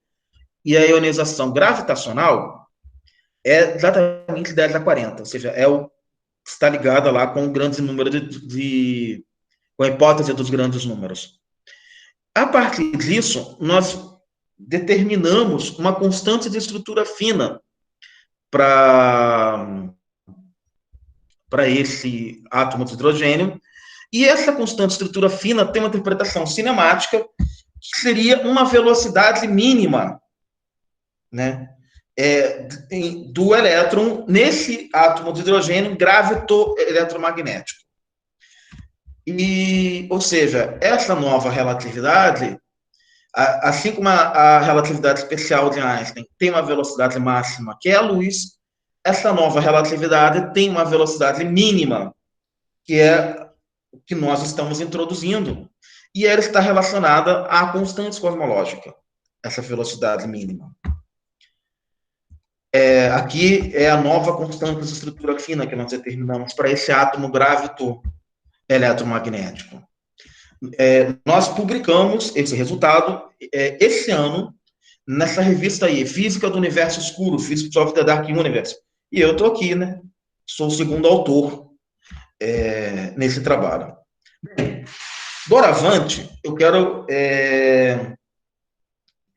e a ionização gravitacional é exatamente 10 a 40, ou seja, está ligada lá com o grande número com a hipótese dos grandes números. A partir disso, nós determinamos uma constante de estrutura fina para esse átomo de hidrogênio, e essa constante de estrutura fina tem uma interpretação cinemática que seria uma velocidade mínima, né, do elétron nesse átomo de hidrogênio gravitoeletromagnético. Ou seja, essa nova relatividade, assim como a relatividade especial de Einstein tem uma velocidade máxima, que é a luz, essa nova relatividade tem uma velocidade mínima, que é o que nós estamos introduzindo, e ela está relacionada a constantes cosmológicas, essa velocidade mínima. Aqui é a nova constante de estrutura fina que nós determinamos para esse átomo gravitoeletromagnético. Nós publicamos esse resultado esse ano nessa revista aí, Física do Universo Escuro, Physics of the Dark Universe. E eu estou aqui, né? Sou o segundo autor nesse trabalho. Bem, doravante, eu quero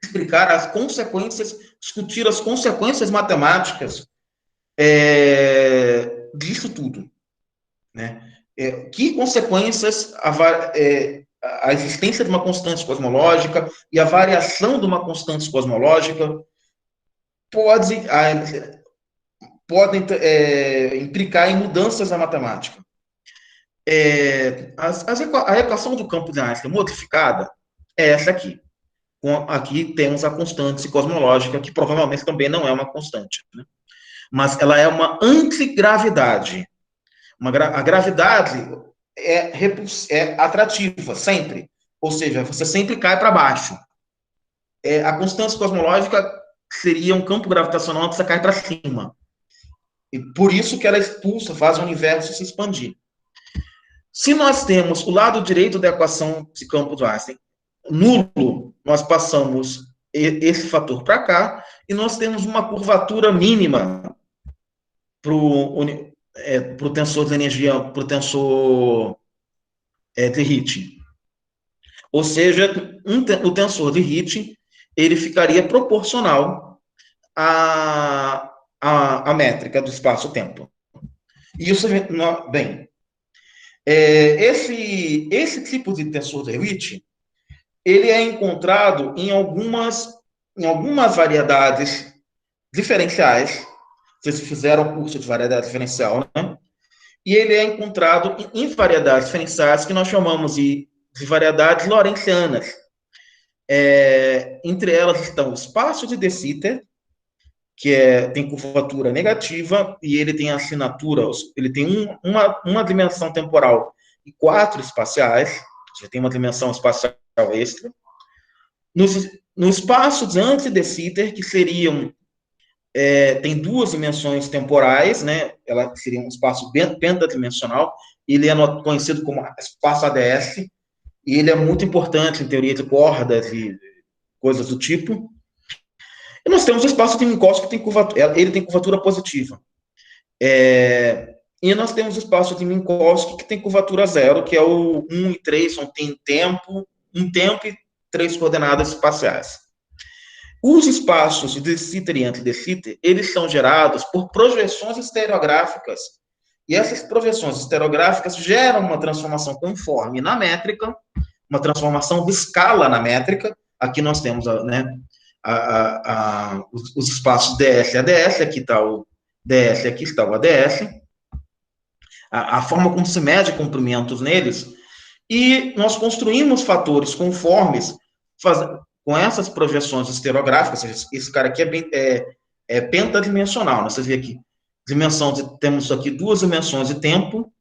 explicar as consequências, discutir as consequências matemáticas disso tudo, né? Que consequências a existência de uma constante cosmológica e a variação de uma constante cosmológica podem implicar em mudanças na matemática. A equação do campo de Einstein modificada é essa aqui. Aqui temos a constante cosmológica, que provavelmente também não é uma constante, né? Mas ela é uma antigravidade. A gravidade é atrativa, sempre. Ou seja, você sempre cai para baixo. A constante cosmológica seria um campo gravitacional que você cai para cima. E por isso que ela expulsa, faz o universo se expandir. Se nós temos o lado direito da equação de campo de Einstein nulo, nós passamos esse fator para cá e nós temos uma curvatura mínima para o tensor de energia, para o tensor de Ricci. Ou seja, o tensor de Ricci, ele ficaria proporcional à métrica do espaço-tempo. Isso, bem, esse tipo de tensor de Ricci, ele é encontrado em algumas variedades diferenciais. Vocês fizeram o curso de variedade diferencial, né? E ele é encontrado em variedades diferenciais que nós chamamos de variedades lorentzianas. Entre elas estão o espaço de De Sitter, que tem curvatura negativa, e ele tem assinatura, ele tem uma dimensão temporal e 4 espaciais, já tem uma dimensão espacial extra. No espaço de anti-De Sitter, que seriam tem 2 dimensões temporais, né? Ela seria um espaço pentadimensional. Ele é conhecido como espaço ADS, e ele é muito importante em teoria de cordas e coisas do tipo. E nós temos o espaço de Minkowski, que ele tem curvatura positiva. E nós temos o espaço de Minkowski, que tem curvatura zero, que é o 1 e 3, tem um tempo e 3 coordenadas espaciais. Os espaços de De Sitter e anti-De Sitter, eles são gerados por projeções estereográficas. E essas projeções estereográficas geram uma transformação conforme na métrica, uma transformação de escala na métrica. Aqui nós temos, né, os espaços DS e ADS, aqui está o DS, aqui está o ADS, a forma como se mede comprimentos neles, e nós construímos fatores conformes, com essas projeções estereográficas, esse cara aqui é pentadimensional, né? Vocês veem aqui, temos aqui 2 dimensões de tempo,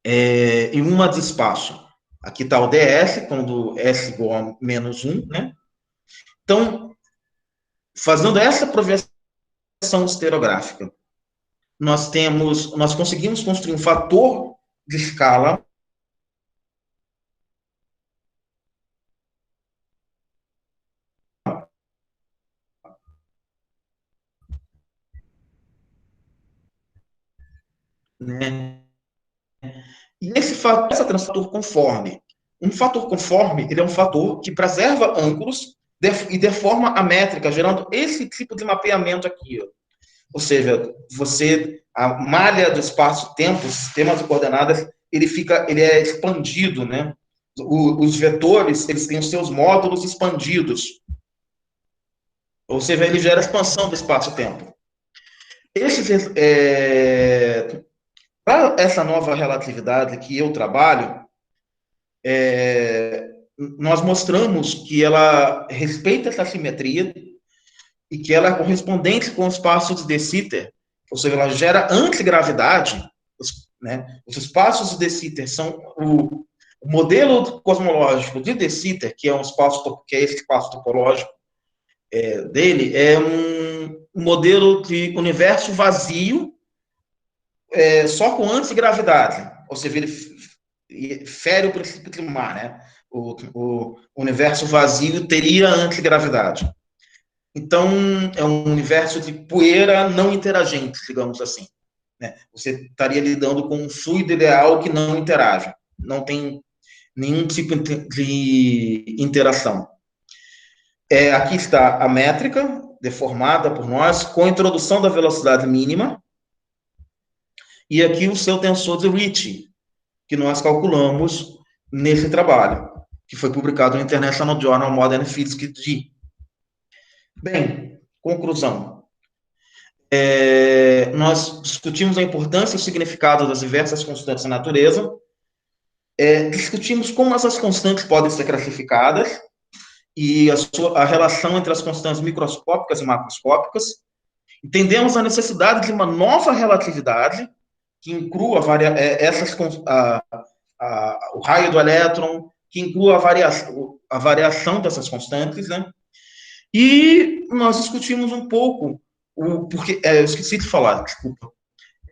e uma de espaço. Aqui está o DS, quando S igual a menos 1, né? Então, fazendo essa projeção estereográfica, nós conseguimos construir um fator de escala né? E essa fator conforme. Um fator conforme, ele é um fator que preserva ângulos e deforma a métrica, gerando esse tipo de mapeamento aqui, ó. Ou seja, a malha do espaço-tempo, o sistema de coordenadas, ele é expandido, né? Os vetores, eles têm os seus módulos expandidos. Ou seja, ele gera expansão do espaço-tempo. Para essa nova relatividade que eu trabalho, nós mostramos que ela respeita essa simetria e que ela é correspondente com os passos de Sitter, ou seja, ela gera antigravidade, né? Os espaços de Sitter são o modelo cosmológico de De Sitter, que é esse espaço topológico dele, é um modelo de universo vazio, só com antigravidade, ou seja, ele fere o princípio de Mar, né? O universo vazio teria antigravidade. Então, é um universo de poeira não interagente, digamos assim, né? Você estaria lidando com um fluido ideal que não interage, não tem nenhum tipo de interação. Aqui está a métrica, deformada por nós, com a introdução da velocidade mínima, e aqui o seu tensor de Ricci, que nós calculamos nesse trabalho, que foi publicado no International Journal Modern Physics G. Bem, conclusão. Nós discutimos a importância e o significado das diversas constantes da natureza, discutimos como essas constantes podem ser classificadas e a relação entre as constantes microscópicas e macroscópicas. Entendemos a necessidade de uma nova relatividade que inclua o raio do elétron, que inclua a variação dessas constantes, né? E nós discutimos um pouco porque eu esqueci de falar, desculpa.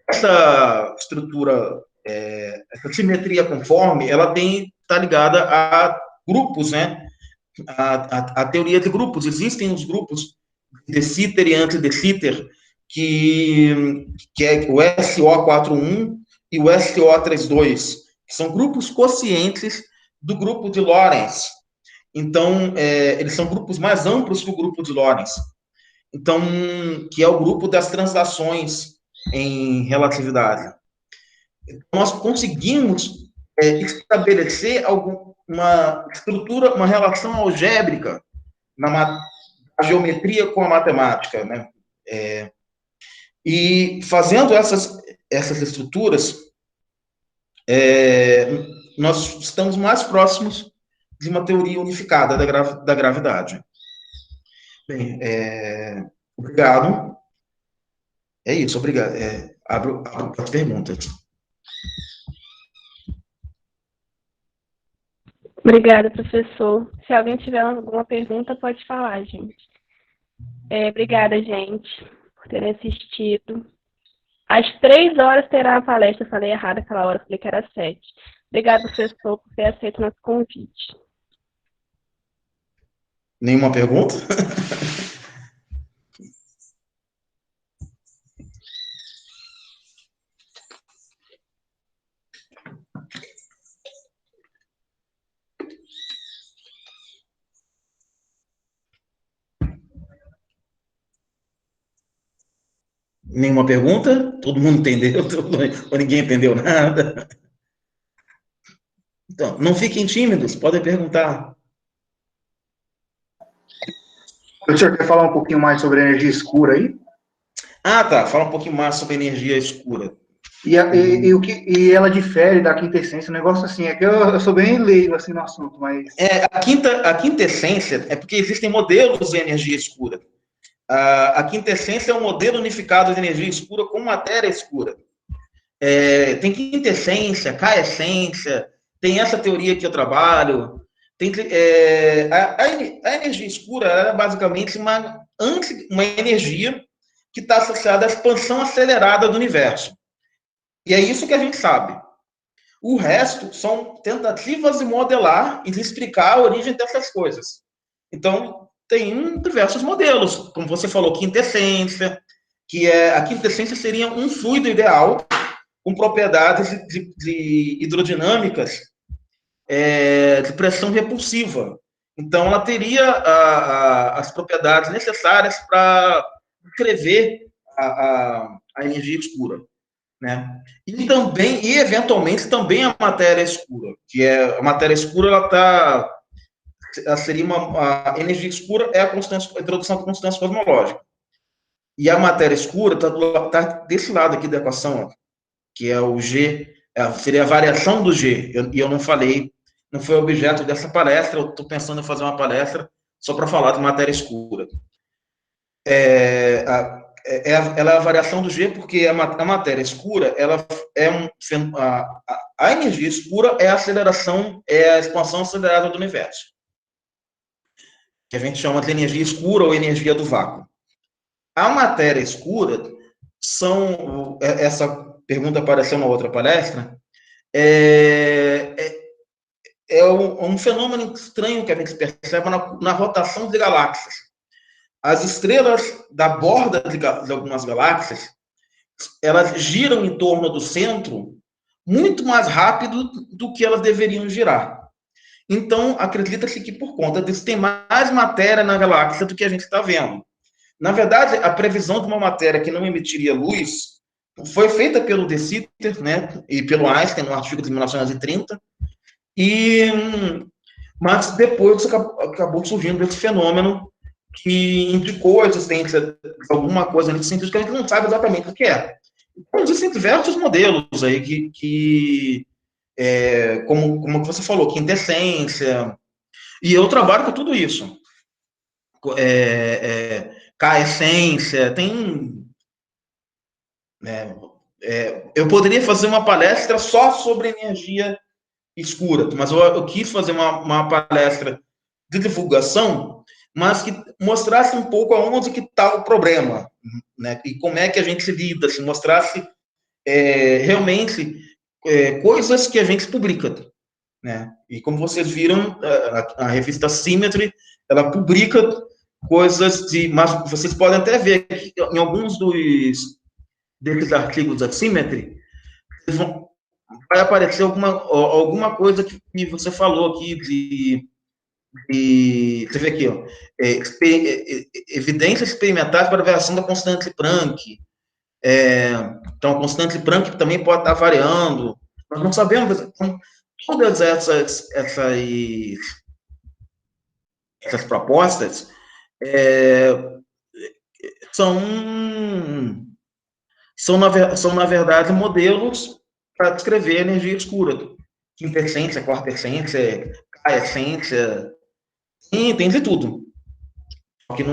Essa estrutura, essa simetria conforme, ela está ligada a grupos, né? A teoria de grupos. Existem os grupos de Sitter e anti-de Sitter, que é o SO41 e o SO32, que são grupos quocientes do grupo de Lorentz. Então, eles são grupos mais amplos que o grupo de Lorentz. Então, que é o grupo das translações em relatividade. Então, nós conseguimos estabelecer uma estrutura, uma relação algébrica na geometria com a matemática, né? E fazendo essas estruturas, nós estamos mais próximos de uma teoria unificada da gravidade. Bem, obrigado. É isso, obrigado. Abro para as perguntas. Obrigada, professor. Se alguém tiver alguma pergunta, pode falar, gente. Obrigada, gente, por terem assistido. Às 3 horas terá a palestra. Eu falei errado aquela hora, falei que era 7. Obrigada, professor, por ter aceito o nosso convite. Nenhuma pergunta? Nenhuma pergunta? Todo mundo entendeu? Ou ninguém entendeu nada? Então, não fiquem tímidos, podem perguntar. O senhor quer falar um pouquinho mais sobre a energia escura aí? Ah, tá. Fala um pouquinho mais sobre energia escura. E ela difere da quintessência, um negócio assim, é que eu sou bem leigo assim no assunto, mas... A quintessência é porque existem modelos de energia escura. A quintessência é um modelo unificado de energia escura com matéria escura. Tem quintessência, caessência, tem essa teoria que eu trabalho. A energia escura é basicamente uma energia que está associada à expansão acelerada do universo. E é isso que a gente sabe. O resto são tentativas de modelar e de explicar a origem dessas coisas. Então, tem diversos modelos, como você falou, quintessência, a quintessência seria um fluido ideal com propriedades de hidrodinâmicas de pressão repulsiva. Então, ela teria as propriedades necessárias para descrever a energia escura. Né? E eventualmente também a matéria escura, a matéria escura, seria a energia escura é a introdução da constância cosmológica. E a matéria escura está desse lado aqui da equação, ó, que é o G, seria a variação do G, e eu não falei, não foi objeto dessa palestra, eu estou pensando em fazer uma palestra só para falar de matéria escura. Ela é a variação do G, porque a matéria escura, a energia escura é a aceleração, é a expansão acelerada do universo, que a gente chama de energia escura ou energia do vácuo. A matéria escura essa pergunta apareceu na outra palestra, um fenômeno estranho que a gente percebe na rotação de galáxias. As estrelas da borda de algumas galáxias, elas giram em torno do centro muito mais rápido do que elas deveriam girar. Então, acredita-se que por conta disso tem mais matéria na galáxia do que a gente está vendo. Na verdade, a previsão de uma matéria que não emitiria luz foi feita pelo De Sitter, né, e pelo Einstein no artigo de 1930, mas depois acabou surgindo esse fenômeno que indicou a existência de alguma coisa nesse sentido que a gente não sabe exatamente o que é. Então, existem diversos modelos aí como você falou, quintessência, e eu trabalho com tudo isso. Caessência, eu poderia fazer uma palestra só sobre energia escura, mas eu quis fazer uma palestra de divulgação, mas que mostrasse um pouco aonde que está o problema, né? E como é que a gente lida, se mostrasse realmente coisas que a gente publica, né? E como vocês viram, a revista Symmetry, ela publica coisas mas vocês podem até ver que em alguns desses artigos da Symmetry, vai aparecer alguma coisa que você falou aqui você vê aqui, ó, evidências experimentais para a variação da constante Planck. Então, a constante Planck também pode estar variando. Nós não sabemos. Então, todas essas propostas são, na verdade, modelos para descrever energia escura. Quintessência, quartessência, caessência, tem de tudo. Que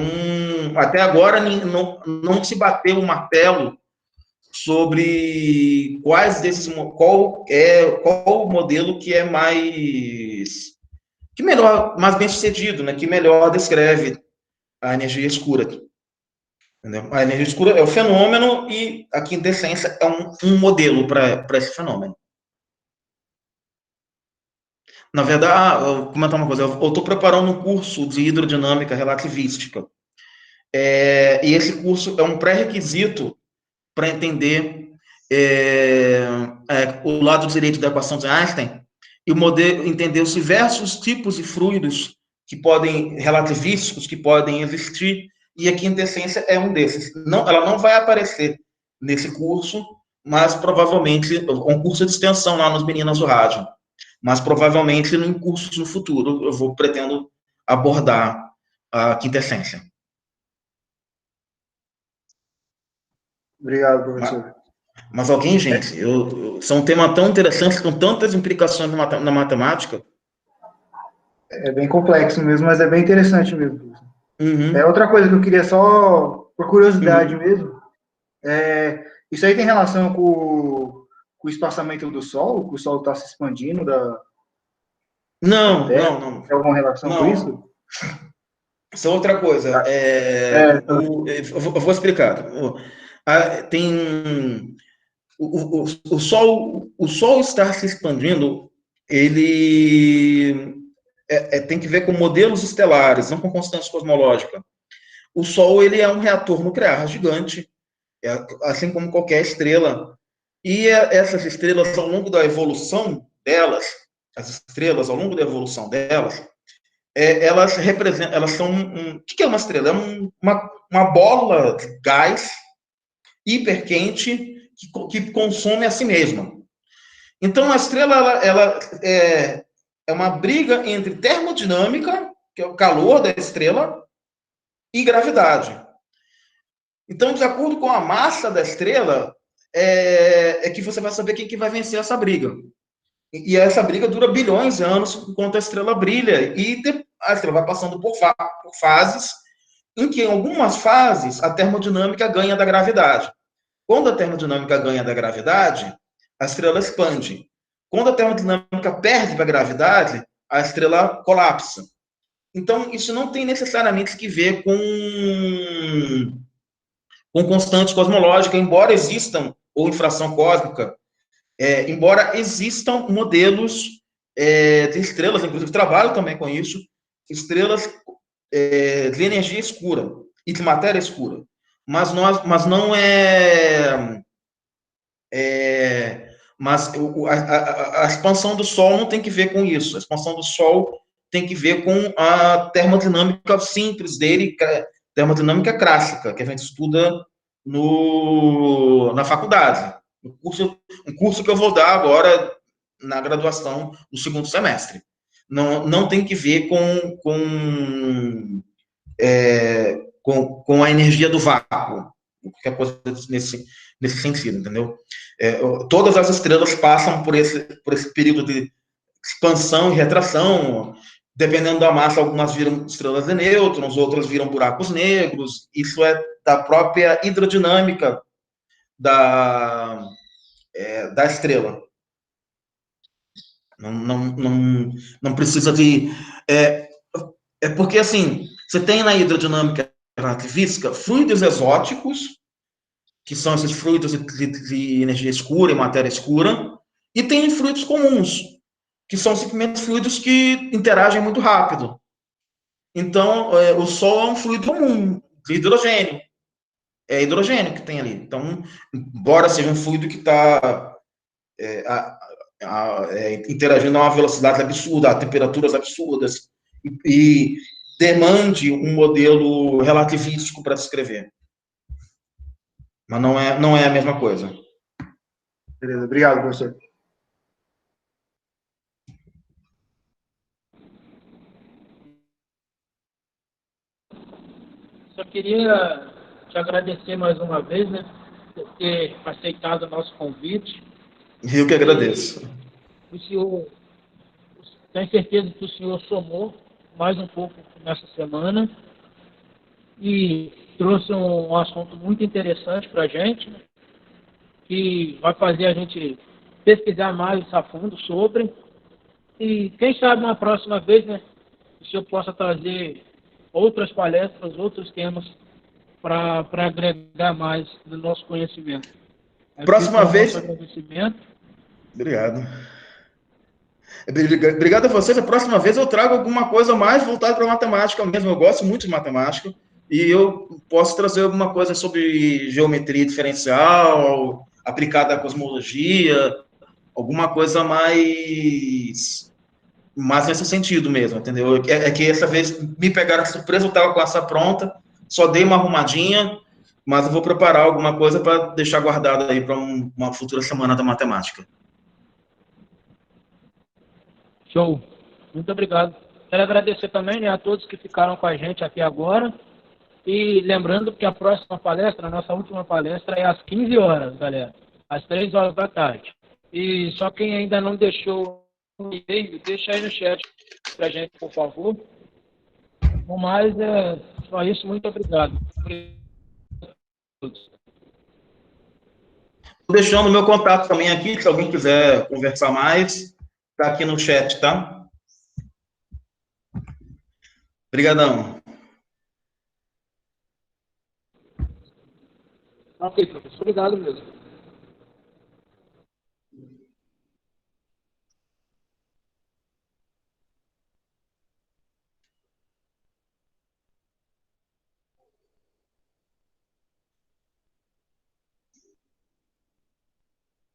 até agora não se bateu o martelo sobre qual o modelo que é mais bem sucedido, né, que melhor descreve a energia escura. Entendeu? A energia escura é o fenômeno e a quintessência é um modelo para esse fenômeno. Na verdade, eu vou comentar uma coisa, eu estou preparando um curso de hidrodinâmica relativística. E esse curso é um pré-requisito para entender o lado direito da equação de Einstein e entender os diversos tipos de fluidos relativísticos que podem existir, e a quintessência é um desses. Ela não vai aparecer nesse curso, mas provavelmente, um curso de extensão lá nos Meninas do Rádio, mas provavelmente num curso no futuro eu pretendo abordar a quintessência. Obrigado, professor. Mas alguém, gente, são um tema tão interessante, com tantas implicações na matemática. É bem complexo mesmo, mas é bem interessante mesmo. Uhum. Outra coisa que eu queria só, por curiosidade Uhum. mesmo, isso aí tem relação com o espaçamento do Sol, que o Sol está se expandindo da Não, Terra? não, não. Tem alguma relação com Não. isso? Isso é outra coisa. Eu vou explicar. Tem o Sol estar se expandindo, ele tem que ver com modelos estelares, não com constância cosmológica. O Sol ele é um reator nuclear gigante, assim como qualquer estrela. E essas estrelas, ao longo da evolução delas, as estrelas, ao longo da evolução delas, elas representam, elas são o que é uma estrela? É uma bola de gás hiperquente que consome a si mesma. Então, a estrela ela é uma briga entre termodinâmica, que é o calor da estrela, e gravidade. Então, de acordo com a massa da estrela, que você vai saber quem que vai vencer essa briga. E essa briga dura bilhões de anos enquanto a estrela brilha. E a estrela vai passando por fases, em que, em algumas fases, a termodinâmica ganha da gravidade. Quando a termodinâmica ganha da gravidade, a estrela expande. Quando a termodinâmica perde para a gravidade, a estrela colapsa. Então, isso não tem necessariamente que ver com constante cosmológica, embora existam, ou infração cósmica, embora existam modelos de estrelas, inclusive trabalho também com isso, estrelas de energia escura e de matéria escura. Mas não mas a expansão do Sol não tem que ver com isso. A expansão do Sol tem que ver com a termodinâmica simples dele, termodinâmica clássica, que a gente estuda na faculdade. Um curso que eu vou dar agora na graduação no segundo semestre. Não tem que ver com a energia do vácuo, qualquer coisa nesse sentido, entendeu? Todas as estrelas passam por esse período de expansão e retração. Dependendo da massa, algumas viram estrelas de nêutrons, outras viram buracos negros. Isso é da própria hidrodinâmica da estrela. Não precisa de... porque, assim, você tem na hidrodinâmica relativística fluidos exóticos, que são esses fluidos de energia escura e matéria escura, e tem fluidos comuns, que são simplesmente fluidos que interagem muito rápido. Então, o Sol é um fluido comum, de hidrogênio. É hidrogênio que tem ali. Então, embora seja um fluido que está interagindo a uma velocidade absurda, a temperaturas absurdas, e demande um modelo relativístico para descrever. Mas não é a mesma coisa. Beleza, obrigado, professor. Só queria te agradecer mais uma vez, né, por ter aceitado o nosso convite. Eu que agradeço. O senhor, tenho certeza que o senhor somou mais um pouco nessa semana e trouxe um assunto muito interessante para a gente, que vai fazer a gente pesquisar mais a fundo sobre. E quem sabe uma próxima vez, né, o senhor possa trazer outras palestras, outros temas para agregar mais no nosso conhecimento. Próxima vez. Agradecimento. Obrigado. Obrigado a vocês. A próxima vez eu trago alguma coisa mais voltada para matemática mesmo. Eu gosto muito de matemática e eu posso trazer alguma coisa sobre geometria diferencial, aplicada à cosmologia, alguma coisa mais nesse sentido mesmo, entendeu? É que essa vez me pegaram de surpresa, eu estava com essa pronta, só dei uma arrumadinha, mas eu vou preparar alguma coisa para deixar guardada aí para uma futura semana da matemática. Show. Muito obrigado. Quero agradecer também, né, a todos que ficaram com a gente aqui agora. E lembrando que a próxima palestra, a nossa última palestra, é às 15 horas, galera. Às 3 horas da tarde. E só quem ainda não deixou um e-mail, deixa aí no chat pra gente, por favor. No mais, é só isso. Muito obrigado. Estou deixando o meu contato também aqui, se alguém quiser conversar mais, está aqui no chat, tá? Obrigadão. Ok, professor. Obrigado mesmo.